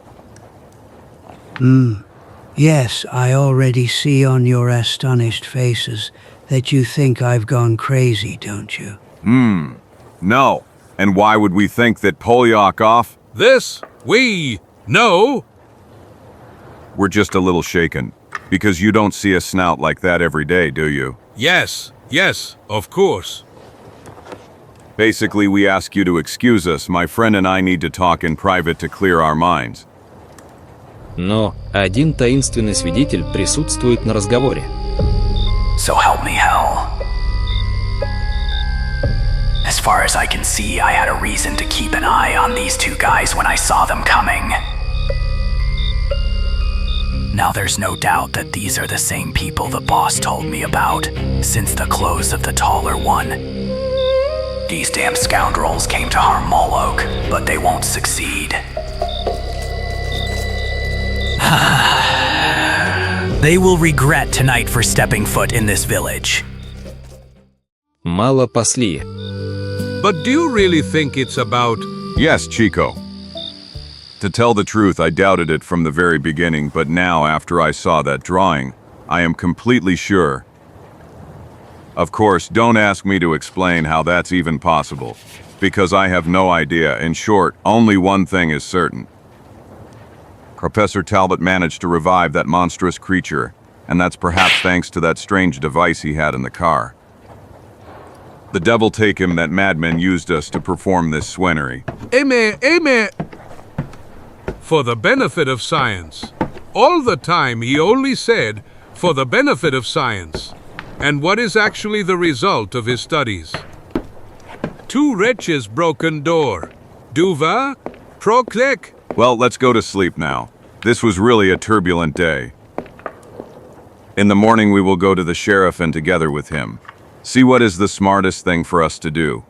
Yes, I already see on your astonished faces that you think I've gone crazy, don't you? No. And why would we think that Polyakov? This, we know. We're just a little shaken. Because you don't see a snout like that every day, do you? Yes, of course. Basically, we ask you to excuse us. My friend and I need to talk in private to clear our minds. Но один таинственный свидетель присутствует на разговоре. So help me hell. As far as I can see, I had a reason to keep an eye on these two guys when I saw them coming. Now there's no doubt that these are the same people the boss told me about, since the close of the taller one. These damn scoundrels came to harm Molok, but they won't succeed. They will regret tonight for stepping foot in this village. Мало пасли. But do you really think it's about... Yes, Chico. To tell the truth, I doubted it from the very beginning, but now, after I saw that drawing, I am completely sure. Of course, don't ask me to explain how that's even possible, because I have no idea. In short, only one thing is certain. Professor Talbot managed to revive that monstrous creature, and that's perhaps thanks to that strange device he had in the car. The devil take him, that madman used us to perform this swinnery. Amen. For the benefit of science. All the time he only said, for the benefit of science. And what is actually the result of his studies? Two wretches broken door. Duva, proklek. Well, let's go to sleep now. This was really a turbulent day. In the morning we will go to the sheriff and together with him, see what is the smartest thing for us to do.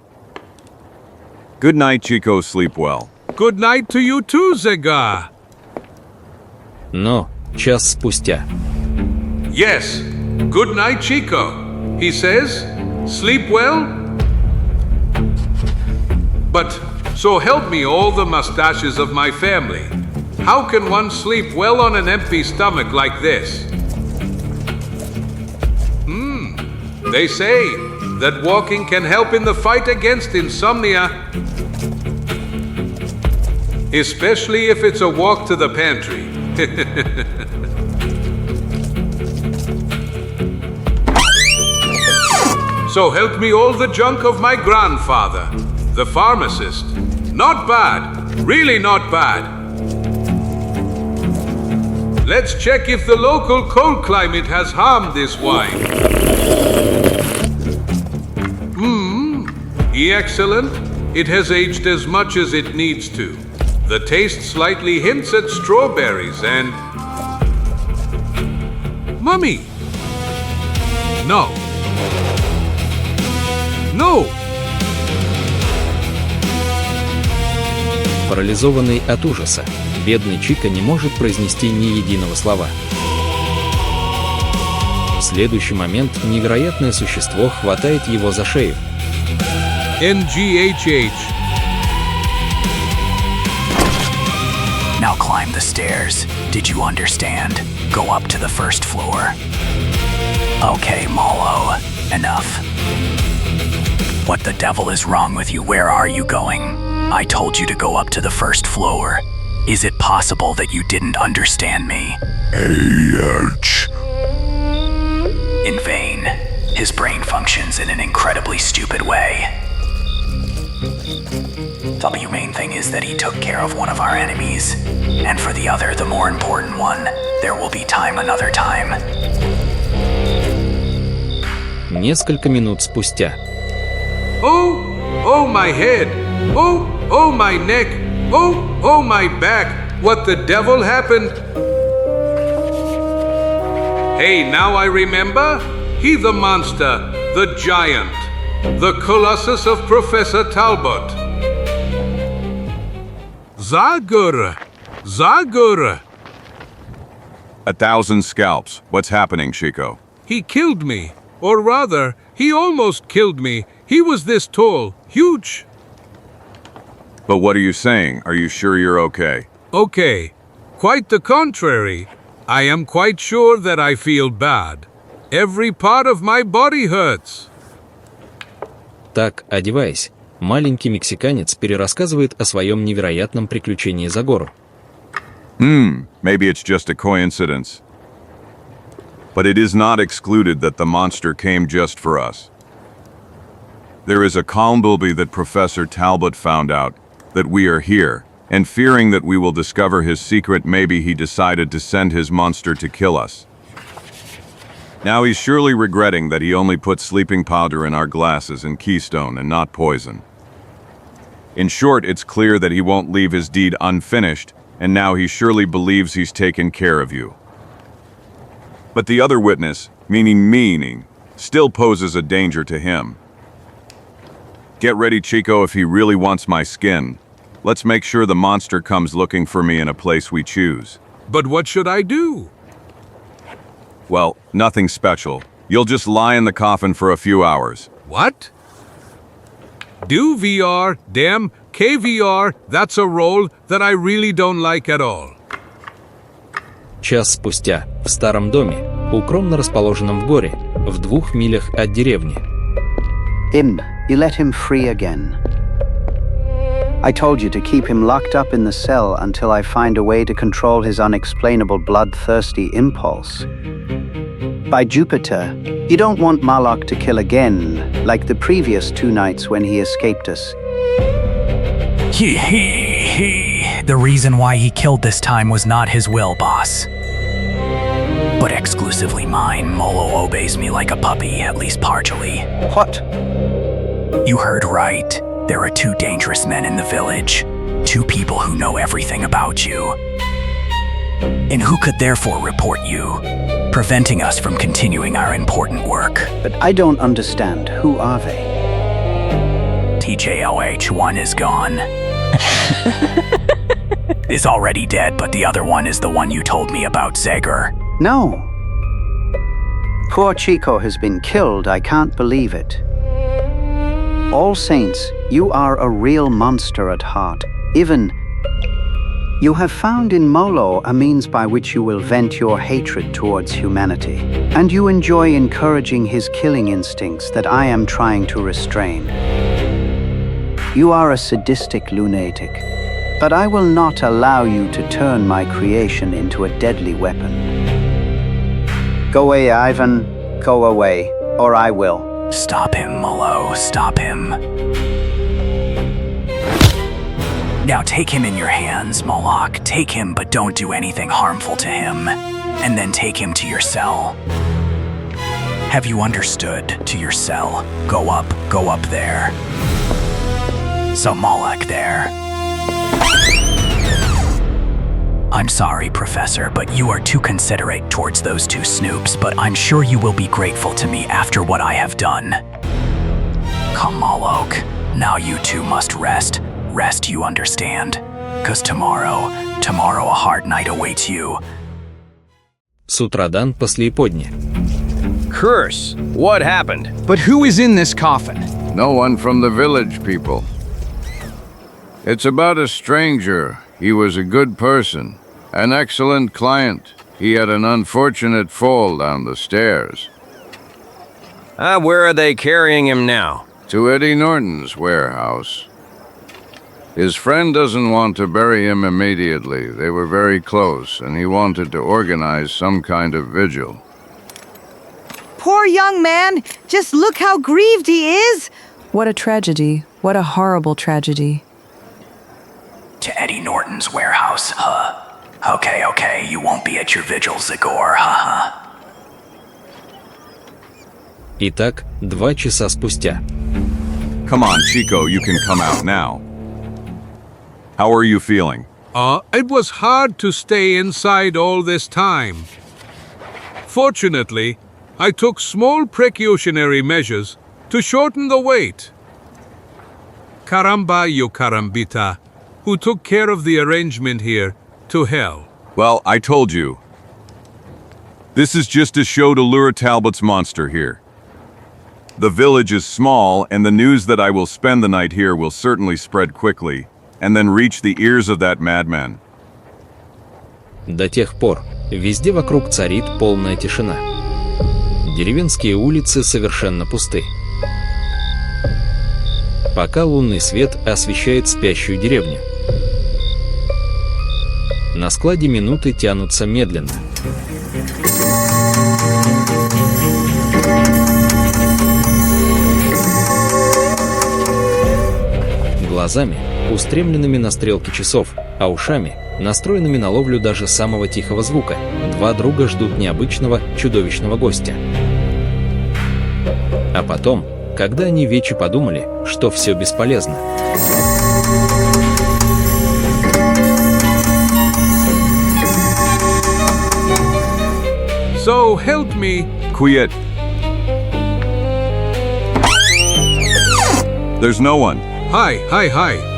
Good night, Chico, sleep well. Good night to you too, Zagor. Но час спустя. Yes, good night, Chico. He says, sleep well. But, so help me all the mustaches of my family. How can one sleep well on an empty stomach like this? They say that walking can help in the fight against insomnia. Especially if it's a walk to the pantry. So help me all the junk of my grandfather, the pharmacist. Not bad, really not bad. Let's check if the local cold climate has harmed this wine. Excellent. It has aged as much as it needs to. The taste slightly hints at strawberries and... Mummy! No. No! Парализованный от ужаса, бедный Чика не может произнести ни единого слова. В следующий момент невероятное существо хватает его за шею. NGHH. Now climb the stairs. Did you understand? Go up to the first floor. Okay, Molo. Enough. What the devil is wrong with you? Where are you going? I told you to go up to the first floor. Is it possible that you didn't understand me? H. In vain. His brain functions in an incredibly stupid way. The humane thing is that he took care of one of our enemies. And for the other, the more important one, there will be time another time. Несколько минут спустя. Oh my head. Oh my neck. Oh my back. What the devil happened? Hey, now I remember. He the monster, the giant, the colossus of Professor Talbot. Zagor! Zagor! 1,000 scalps. What's happening, Chico? He killed me. Or rather, he almost killed me. He was this tall, huge. But what are you saying? Are you sure you're okay? Okay. Quite the contrary. I am quite sure that I feel bad. Every part of my body hurts. Так, одеваясь, маленький мексиканец перерассказывает о своем невероятном приключении Загору. Maybe it's just a coincidence. But it is not excluded that the monster came just for us. There is a bumblebee that Professor Talbot found out that we are here, and fearing that we will discover his secret, maybe he decided to send his monster to kill us. Now he's surely regretting that he only put sleeping powder in our glasses and keystone and not poison. In short, it's clear that he won't leave his deed unfinished, and now he surely believes he's taken care of you. But the other witness, meaning, still poses a danger to him. Get ready, Chico, if he really wants my skin. Let's make sure the monster comes looking for me in a place we choose. But what should I do? Well, nothing special. You'll just lie in the coffin for a few hours. What? Do VR, damn, KVR, that's a role that I really don't like at all. Час спустя, в старом доме, укромно расположенном в горе, в 2 милях от деревни. You let him free again. I told you to keep him locked up in the cell until I find a way to control his unexplainable bloodthirsty impulse. By Jupiter, you don't want Molok to kill again, like the previous 2 nights when he escaped us. The reason why he killed this time was not his will, boss. But exclusively mine. Molo obeys me like a puppy, at least partially. What? You heard right. There are 2 dangerous men in the village. 2 people who know everything about you. And who could therefore report you, preventing us from continuing our important work. But I don't understand. Who are they? TJOH, one is gone. Is already dead, but the other one is the one you told me about, Zagor. No. Poor Chico has been killed. I can't believe it. All Saints, you are a real monster at heart. Even you have found in Molo a means by which you will vent your hatred towards humanity. And you enjoy encouraging his killing instincts that I am trying to restrain. You are a sadistic lunatic. But I will not allow you to turn my creation into a deadly weapon. Go away, Ivan. Go away, or I will. Stop him, Molo. Stop him. Now take him in your hands, Molok. Take him, but don't do anything harmful to him. And then take him to your cell. Have you understood? To your cell. Go up there. So Molok there. I'm sorry, Professor, but you are too considerate towards those 2 snoops, but I'm sure you will be grateful to me after what I have done. Come, Molok. Now you two must rest. Rest, you understand. 'Cause tomorrow a hard night awaits you. Сутрадан послеиподня. Curse! What happened? But who is in this coffin? No one from the village people. It's about a stranger. He was a good person, an excellent client. He had an unfortunate fall down the stairs. Where are they carrying him now? To Eddie Norton's warehouse. His friend doesn't want to bury him immediately. They were very close, and he wanted to organize some kind of vigil. Poor young man! Just look how grieved he is! What a tragedy. What a horrible tragedy. To Eddie Norton's warehouse, huh? Okay, you won't be at your vigil, Zagor, huh? Итак, 2 часа спустя. Come on, Chico, you can come out now. How are you feeling? It was hard to stay inside all this time. Fortunately, I took small precautionary measures to shorten the wait. Caramba yo carambita, who took care of the arrangement here, to hell. Well, I told you. This is just a show to lure Talbot's monster here. The village is small, and the news that I will spend the night here will certainly spread quickly, and then reach the ears of that madman. До тех пор везде вокруг царит полная тишина. Деревенские улицы совершенно пусты. Пока лунный свет освещает спящую деревню. На складе минуты тянутся медленно. Глазами, устремленными на стрелки часов, а ушами, настроенными на ловлю даже самого тихого звука, 2 друга ждут необычного, чудовищного гостя. А потом, когда они вече подумали, что все бесполезно. So help me. Quiet. There's no one. Hi.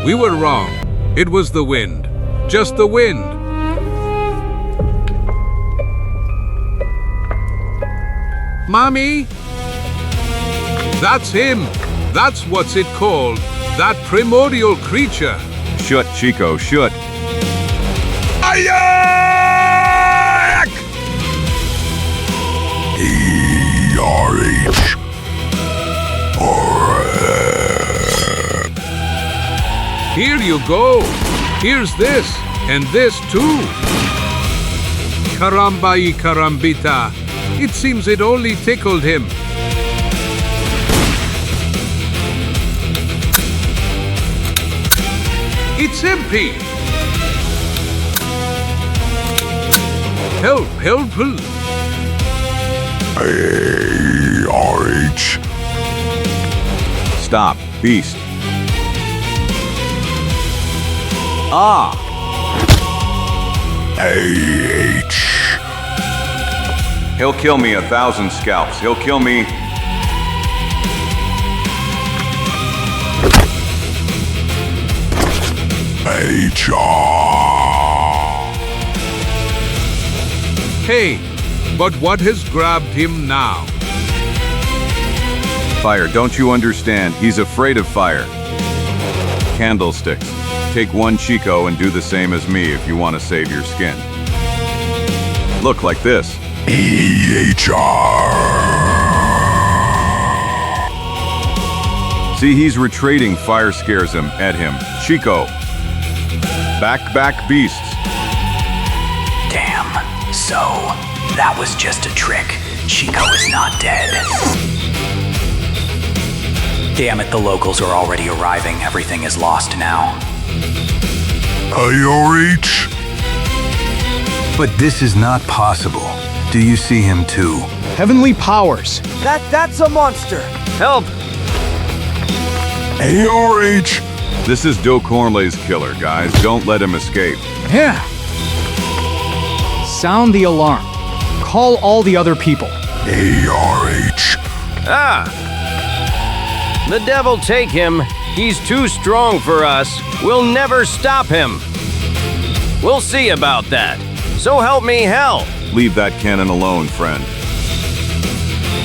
We were wrong. It was the wind. Just the wind. Mommy? That's him. That's what's it called. That primordial creature. Shut, Chico, shut. E-R-H. Here you go. Here's this, and this too. Caramba y carambita. It seems it only tickled him. It's empty. Help. A-R-H. Stop, beast. A-H. He'll kill me 1,000 scalps. He'll kill me. H-R. Hey, but what has grabbed him now? Fire, don't you understand? He's afraid of fire. Candlesticks. Take 1 Chico and do the same as me if you want to save your skin. Look like this. E-H-R. See, he's retreating. Fire scares him. At him. Chico. Back, beasts. Damn. So, that was just a trick. Chico is not dead. Damn it, the locals are already arriving. Everything is lost now. A-R-H. But this is not possible. Do you see him too? Heavenly powers. That's a monster. Help! A-R-H. This is Doe Cornley's killer, guys. Don't let him escape. Yeah. Sound the alarm. Call all the other people. A-R-H. The devil take him. He's too strong for us. We'll never stop him. We'll see about that. So help me hell. Leave that cannon alone, friend.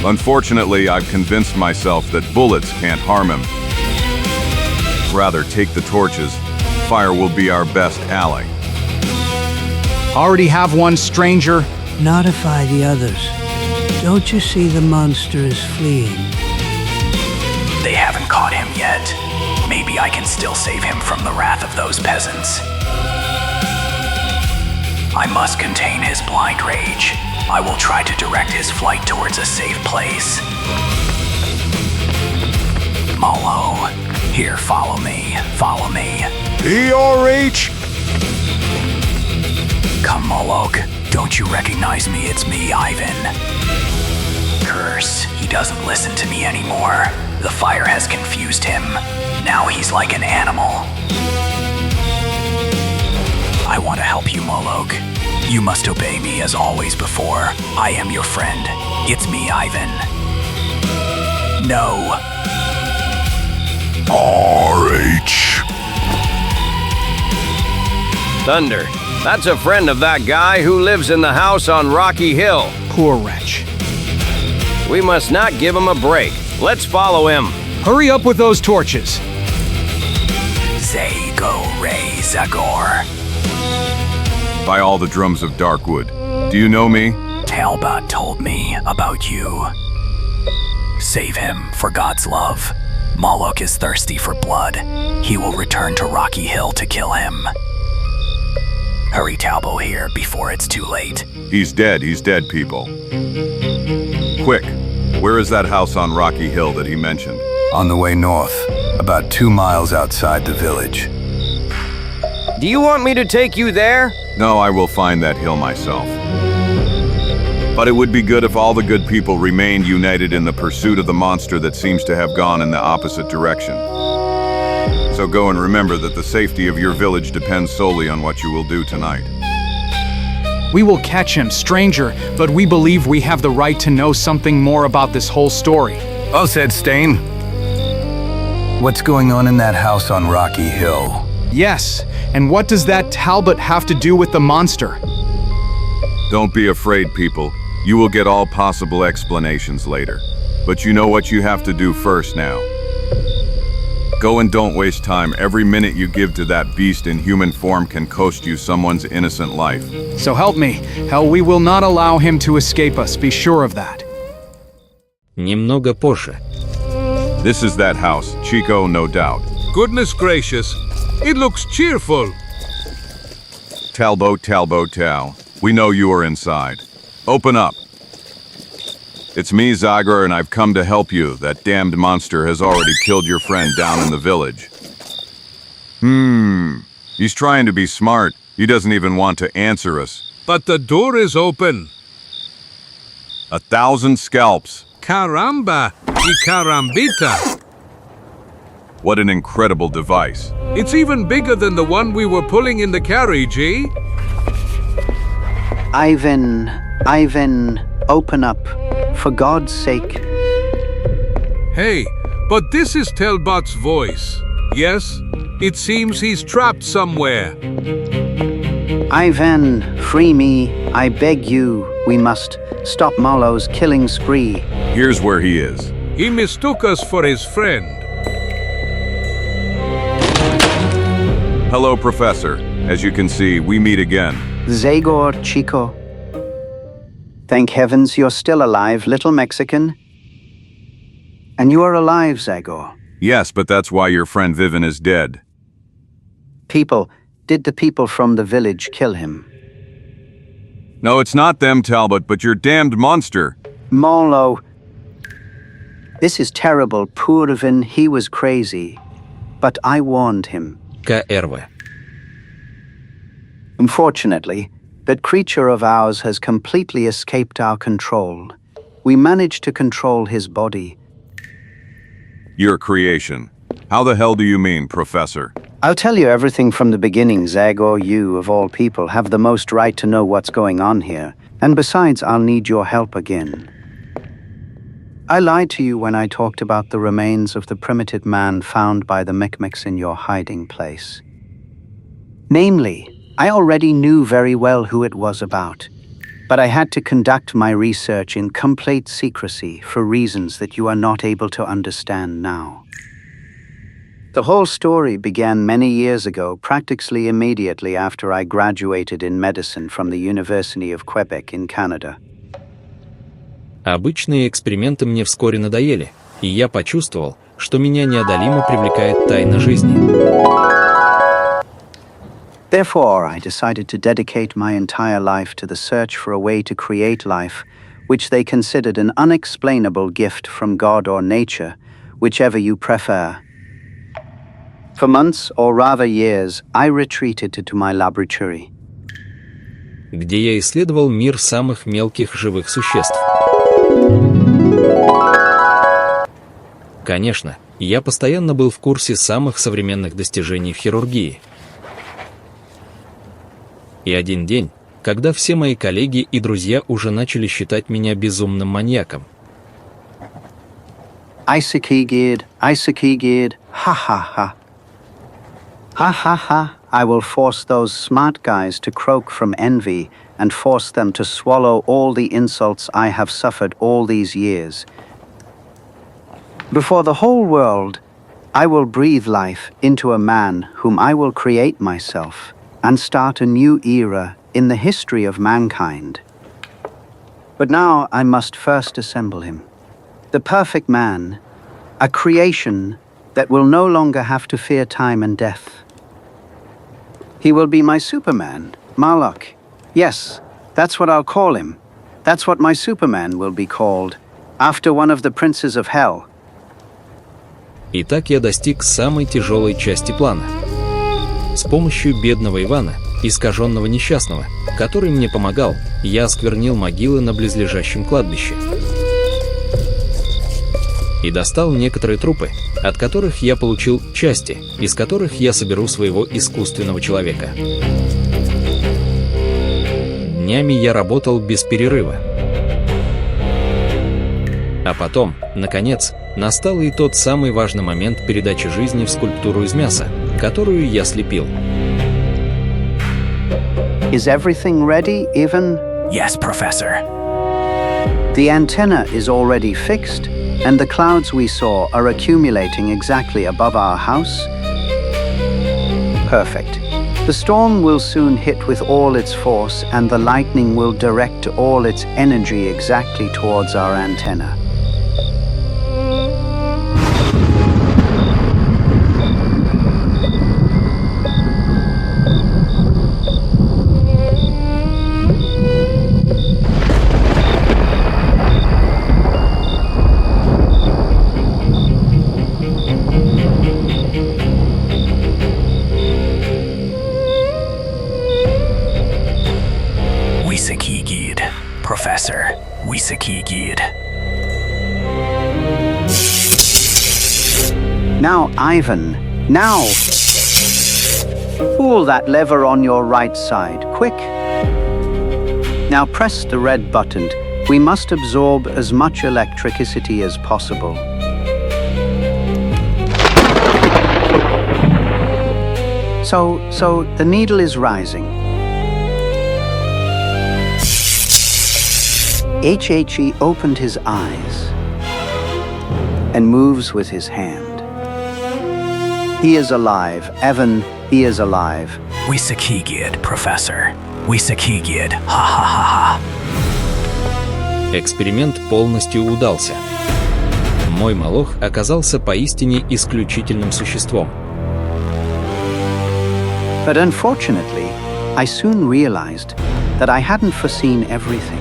Unfortunately, I've convinced myself that bullets can't harm him. Rather, take the torches. Fire will be our best ally. Already have one, stranger. Notify the others. Don't you see the monster is fleeing? They haven't caught him yet. Maybe I can still save him from the wrath of those peasants. I must contain his blind rage. I will try to direct his flight towards a safe place. Molo, here, follow me, follow me. ERH! Come, Molok. Don't you recognize me? It's me, Ivan. Curse, he doesn't listen to me anymore. The fire has confused him. Now he's like an animal. I want to help you, Molok. You must obey me as always before. I am your friend. It's me, Ivan. No. RH. Thunder. That's a friend of that guy who lives in the house on Rocky Hill. Poor wretch. We must not give him a break. Let's follow him. Hurry up with those torches. Zagor. By all the drums of Darkwood. Do you know me? Talbot told me about you. Save him, for God's love. Molok is thirsty for blood. He will return to Rocky Hill to kill him. Hurry, Talbot, here before it's too late. He's dead, people. Quick, where is that house on Rocky Hill that he mentioned? On the way north, about 2 miles outside the village. Do you want me to take you there? No, I will find that hill myself. But it would be good if all the good people remained united in the pursuit of the monster that seems to have gone in the opposite direction. So go and remember that the safety of your village depends solely on what you will do tonight. We will catch him, stranger, but we believe we have the right to know something more about this whole story. Well said, Stain. What's going on in that house on Rocky Hill? Yes, and what does that Talbot have to do with the monster? Don't be afraid, people. You will get all possible explanations later. But you know what you have to do first now. Go and don't waste time. Every minute you give to that beast in human form can cost you someone's innocent life. So help me. Hell, we will not allow him to escape us. Be sure of that. Немного позже. This is that house, Chico, no doubt. Goodness gracious, it looks cheerful. Talbot, we know you are inside. Open up. It's me, Zagor, and I've come to help you. That damned monster has already killed your friend down in the village. He's trying to be smart. He doesn't even want to answer us. But the door is open. 1,000 scalps. Caramba y carambita. What an incredible device. It's even bigger than the one we were pulling in the carriage, eh? Ivan, open up. For God's sake. Hey, but this is Talbot's voice. Yes? It seems he's trapped somewhere. Ivan, free me. I beg you. We must stop Molo's killing spree. Here's where he is. He mistook us for his friend. Hello, Professor. As you can see, we meet again. Zagor, Chico. Thank heavens you're still alive, little Mexican. And you are alive, Zagor. Yes, but that's why your friend Vivian is dead. Did the people from the village kill him? No, it's not them, Talbot, but your damned monster. Molo. This is terrible. Poor Vin, he was crazy. But I warned him. КРВ. Unfortunately, that creature of ours has completely escaped our control. We managed to control his body. Your creation. How the hell do you mean, Professor? I'll tell you everything from the beginning, Zagor. You, of all people, have the most right to know what's going on here. And besides, I'll need your help again. I lied to you when I talked about the remains of the primitive man found by the Micmacs in your hiding place. Namely, I already knew very well who it was about, but I had to conduct my research in complete secrecy for reasons that you are not able to understand now. The whole story began many years ago, practically immediately after I graduated in medicine from the University of Quebec in Canada. Обычные эксперименты мне вскоре надоели, и я почувствовал, что меня неодолимо привлекает тайна жизни. Therefore, I decided to dedicate my entire life to the search for a way to create life, which they considered an unexplainable gift from God or nature, whichever you prefer. For months, or rather years, I retreated to my laboratory, где я исследовал мир самых мелких живых существ. Конечно, я постоянно был в курсе самых современных достижений в хирургии. И один день, когда все мои коллеги и друзья уже начали считать меня безумным маньяком. Isakigid, ha ha ha. Ha ha ha, I will force those smart guys to croak from envy and force them to swallow all the insults I have suffered all these years. Before the whole world, I will breathe life into a man whom I will create myself and start a new era in the history of mankind. But now I must first assemble him. The perfect man, a creation that will no longer have to fear time and death. He will be my Superman, Molok. Yes, that's what I'll call him. That's what my Superman will be called, after one of the princes of hell. И так я достиг самой тяжелой части плана. С помощью бедного Ивана, искаженного несчастного, который мне помогал, я осквернил могилы на близлежащем кладбище. И достал некоторые трупы, от которых я получил части, из которых я соберу своего искусственного человека. Днями я работал без перерыва. А потом, наконец, настал и тот самый важный момент передачи жизни в скульптуру из мяса, которую я слепил. Is everything ready, Ivan? Yes, Professor. The antenna is already fixed, and the clouds we saw are accumulating exactly above our house. Perfect. The storm will soon hit with all its force, and the lightning will direct all its energy exactly towards our antenna. Professor, Wisakigid. Now, Ivan, now! Pull that lever on your right side, quick! Now press the red button. We must absorb as much electricity as possible. So the needle is rising. HHE opened his eyes and moves with his hand. He is alive, Evan, he is alive. Wisakigid, Professor. Wisakigid, ha-ha-ha-ha. Эксперимент полностью удался. Мой Молох оказался поистине исключительным существом. But unfortunately, I soon realized that I hadn't foreseen everything.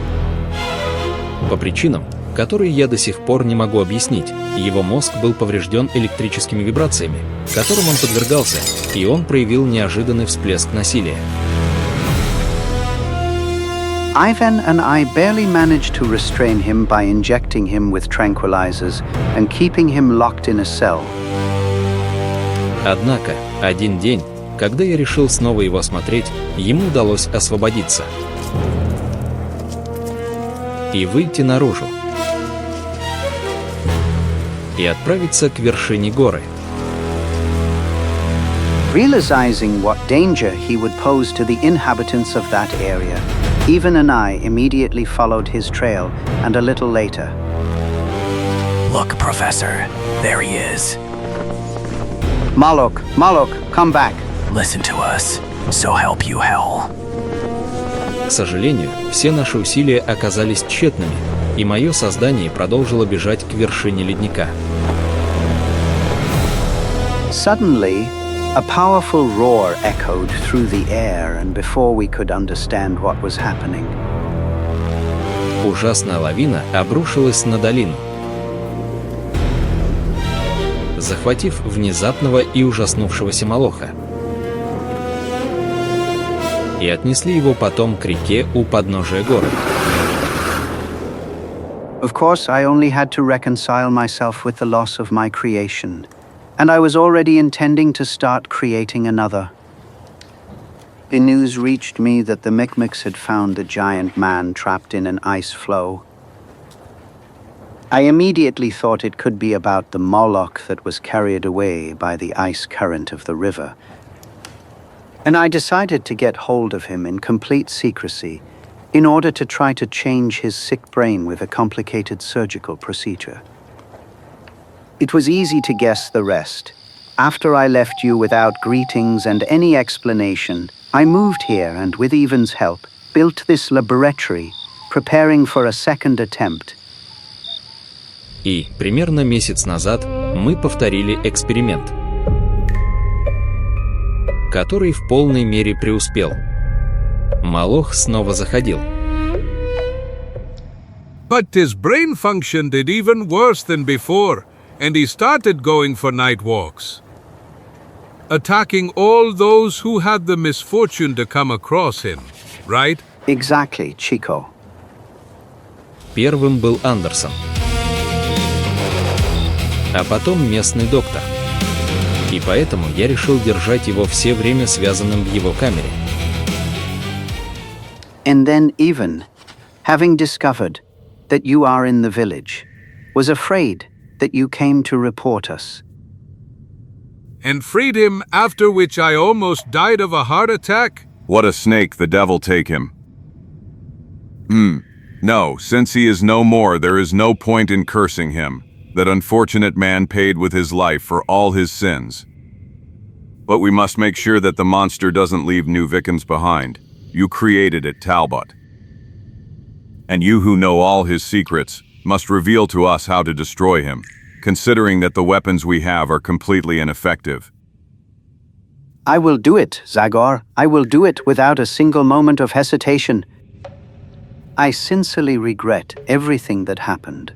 По причинам, которые я до сих пор не могу объяснить, его мозг был поврежден электрическими вибрациями, которым он подвергался, и он проявил неожиданный всплеск насилия. Ivan and I barely managed to restrain him by injecting him with tranquilizers and keeping him locked in a cell. Однако, один день, когда я решил снова его осмотреть, ему удалось освободиться и выйти наружу. и отправиться к вершине горы. Realizing what danger he would pose to the inhabitants of that area, Ivan and I immediately followed his trail, and a little later. Look, Professor. There he is. Molok, Molok, come back. Listen to us. So help you hell. К сожалению, все наши усилия оказались тщетными, и мое создание продолжило бежать к вершине ледника. Suddenly, a powerful roar echoed through the air, and before we could understand what was happening. Ужасная лавина обрушилась на долину, захватив внезапного и ужаснувшегося Молоха, и отнесли его потом к реке у подножия горы. Of course, I only had to reconcile myself with the loss of my creation, and I was already intending to start creating another. The news reached me that the Micmacs had found the giant man trapped in an ice floe. I immediately thought it could be about the Molok that was carried away by the ice current of the river, and I decided to get hold of him in complete secrecy in order to try to change his sick brain with a complicated surgical procedure. It was easy to guess the rest. After I left you without greetings and any explanation, I moved here and, with Ivan's help, built this laboratory, preparing for a second attempt. И примерно месяц назад мы повторили эксперимент, который в полной мере преуспел. Молох снова заходил. But his brain functioned even worse than before, and he started going for night walks, attacking all those who had the misfortune to come across him, right? Exactly, Chico. Первым был Андерсон, а потом местный доктор. И поэтому я решил держать его все время связанным в его камере. And then Ivan, having discovered that you are in the village, was afraid that you came to report us. And freed him, after which I almost died of a heart attack? What a snake, the devil take him. No, since he is no more, there is no point in cursing him. That unfortunate man paid with his life for all his sins. But we must make sure that the monster doesn't leave new victims behind. You created it, Talbot. And you who know all his secrets must reveal to us how to destroy him, considering that the weapons we have are completely ineffective. I will do it, Zagor. I will do it without a single moment of hesitation. I sincerely regret everything that happened,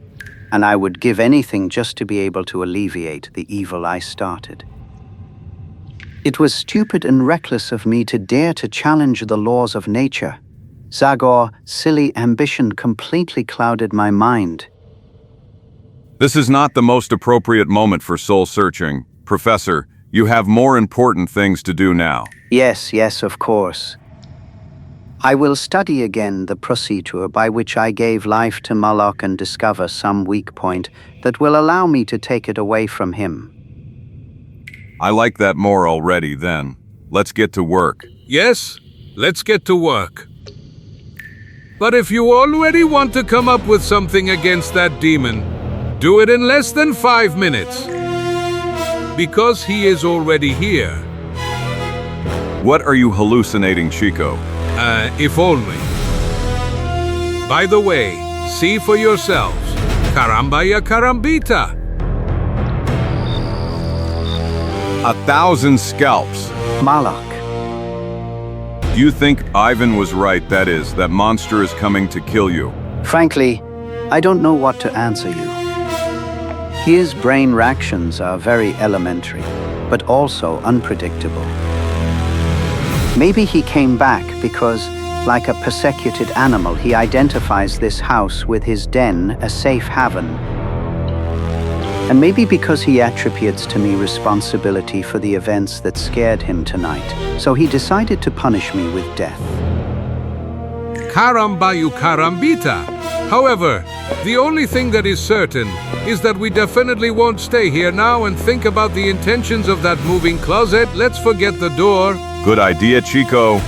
and I would give anything just to be able to alleviate the evil I started. It was stupid and reckless of me to dare to challenge the laws of nature. Zagor, silly ambition completely clouded my mind. This is not the most appropriate moment for soul-searching. Professor, you have more important things to do now. Yes, of course. I will study again the procedure by which I gave life to Molok and discover some weak point that will allow me to take it away from him. I like that more already, then. Let's get to work. Yes, let's get to work. But if you already want to come up with something against that demon, do it in less than 5 minutes. Because he is already here. What are you hallucinating, Chico? If only. By the way, see for yourselves. Caramba ya carambita. 1,000 scalps. Molok. Do you think Ivan was right, that is, that monster is coming to kill you? Frankly, I don't know what to answer you. His brain reactions are very elementary, but also unpredictable. Maybe he came back because, like a persecuted animal, he identifies this house with his den, a safe haven. And maybe because he attributes to me responsibility for the events that scared him tonight, so he decided to punish me with death. Caramba you carambita. However, the only thing that is certain is that we definitely won't stay here now and think about the intentions of that moving closet. Let's forget the door. Good idea, Chico.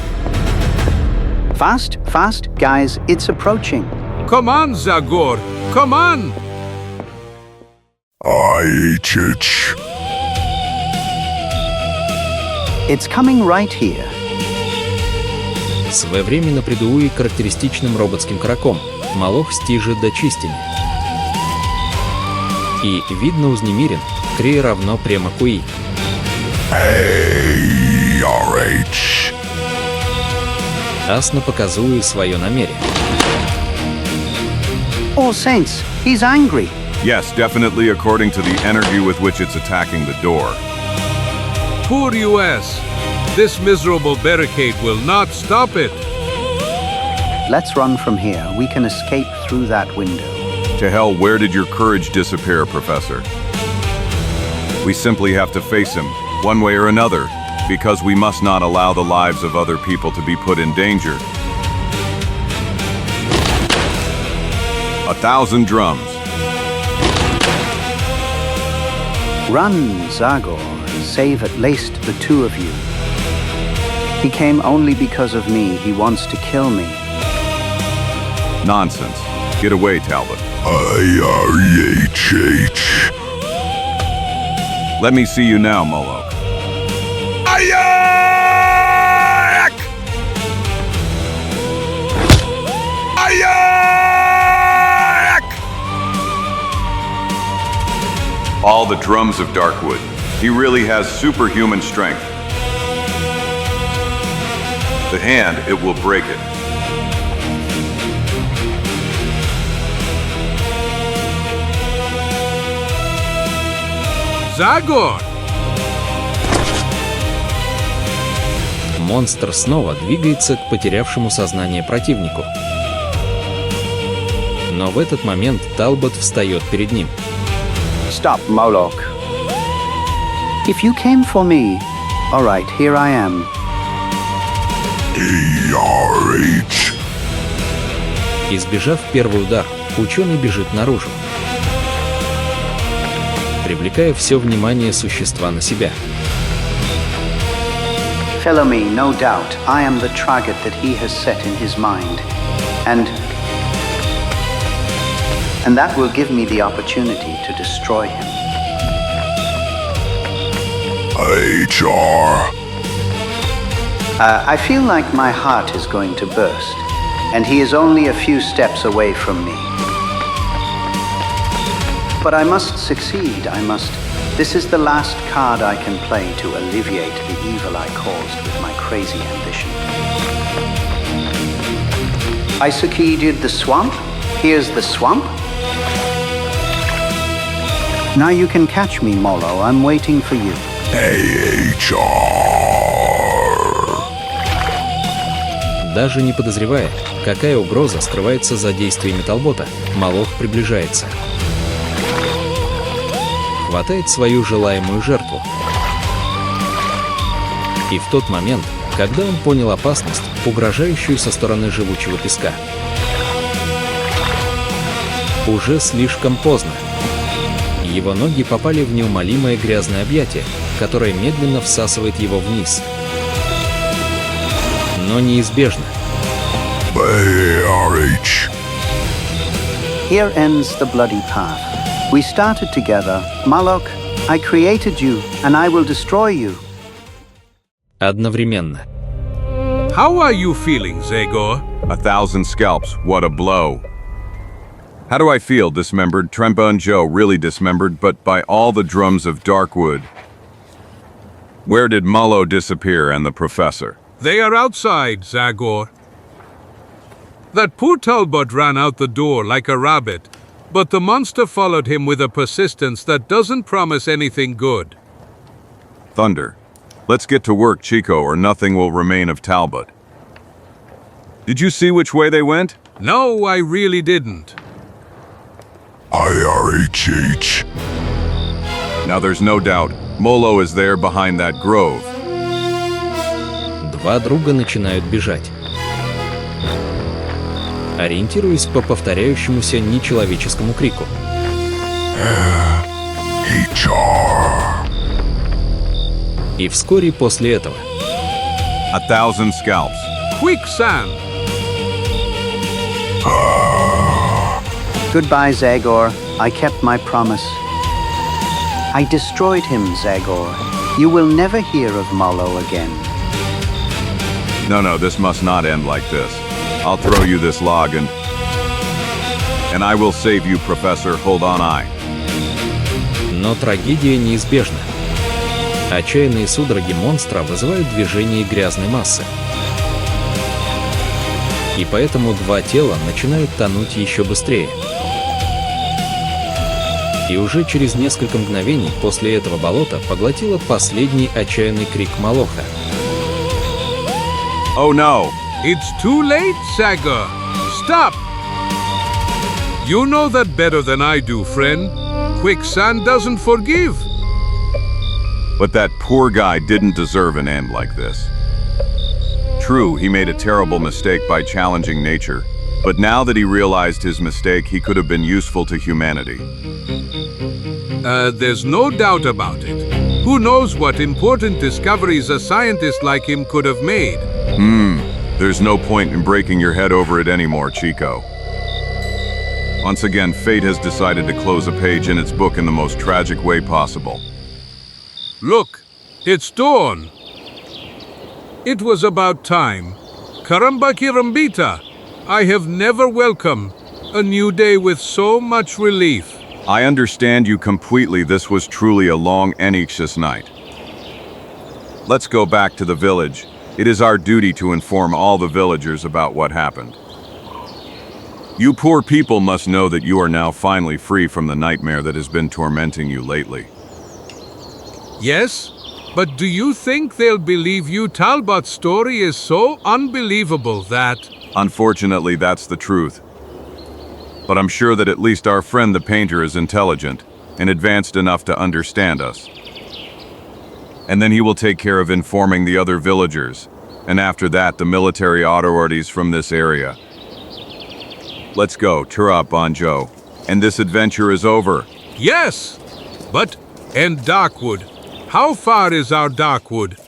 Fast, fast, guys, it's approaching. Come on, Zagor, come on! It's coming right here. Своевременно придуи характеристичным роботским кроком. Молох стижет до чистини. И видно узнемирен. Кри равно прямо куи. Асно показует свое намерение. All saints, he's angry. Yes, definitely according to the energy with which it's attacking the door. Poor US. This miserable barricade will not stop it. Let's run from here. We can escape through that window. To hell, where did your courage disappear, Professor? We simply have to face him, one way or another, because we must not allow the lives of other people to be put in danger. 1,000 drums. Run, Zagor, and save at least the two of you. He came only because of me. He wants to kill me. Nonsense. Get away, Talbot. Let me see you now, Molok. All the drums of Darkwood. He really has superhuman strength. The hand, it will break it. Zagor! Монстр снова двигается к потерявшему сознание противнику. Но в этот момент Талбот встает перед ним. Stop, Molok. If you came for me, all right, here I am. Избежав первый удар, ученый бежит наружу, привлекая все внимание существа на себя. Follow me, no doubt. I am the target that he has set in his mind. And that will give me the opportunity to destroy him. I feel like my heart is going to burst, and he is only a few steps away from me. But I must succeed, I must. This is the last card I can play to alleviate the evil I caused with my crazy ambition. I succeeded the swamp. Here's the swamp. Now you can catch me, Molo. I'm waiting for you. Даже не подозревая, какая угроза скрывается за действиями Талбота, Молох приближается. Хватает свою желаемую жертву. И в тот момент, когда он понял опасность, угрожающую со стороны живучего песка, уже слишком поздно. Его ноги попали в неумолимое грязное объятие, которое медленно всасывает его вниз. Но неизбежно. Here ends the bloody path. We started together. Molok, I created you, and I will destroy you. Одновременно. How are you feeling, Zagor? 1,000 scalps, what a blow. How do I feel, dismembered? Tremba and Joe really dismembered, but by all the drums of Darkwood. Where did Molo disappear and the professor? They are outside, Zagor. That poor Talbot ran out the door like a rabbit, but the monster followed him with a persistence that doesn't promise anything good. Thunder. Let's get to work, Chico, or nothing will remain of Talbot. Did you see which way they went? No, I really didn't. Now there's no doubt, Molo is there behind that grove. Два друга начинают бежать. ориентируясь по повторяющемуся нечеловеческому крику. И вскоре после этого 1,000 scalps. Quicksand! Goodbye, Zagor. I kept my promise. I destroyed him, Zagor. You will never hear of Molok again. No, this must not end like this. I'll throw you this log and I will save you, Professor. Hold on, Но трагедия неизбежна. Отчаянные судороги монстра вызывают движение грязной массы. И поэтому два тела начинают тонуть еще быстрее. И уже через несколько мгновений после этого болото поглотило последний отчаянный крик Молоха. Oh no! It's too late, Zagor. Stop! You know that better than I do, friend. Quicksand doesn't forgive. But that poor guy didn't deserve an end like this. True, he made a terrible mistake by challenging nature, but now that he realized his mistake, he could have been useful to humanity. There's no doubt about it. Who knows what important discoveries a scientist like him could have made? There's no point in breaking your head over it anymore, Chico. Once again, fate has decided to close a page in its book in the most tragic way possible. Look, it's dawn. It was about time. Caramba Kirambita, I have never welcomed a new day with so much relief. I understand you completely. This was truly a long, anxious night. Let's go back to the village. It is our duty to inform all the villagers about what happened. You poor people must know that you are now finally free from the nightmare that has been tormenting you lately. Yes, but do you think they'll believe you? Talbot's story is so unbelievable that... Unfortunately, that's the truth. But I'm sure that at least our friend the painter is intelligent and advanced enough to understand us. And then he will take care of informing the other villagers, and after that the military authorities from this area. Let's go, Tura Banjo, and this adventure is over. Yes, but... and Darkwood. How far is our Darkwood?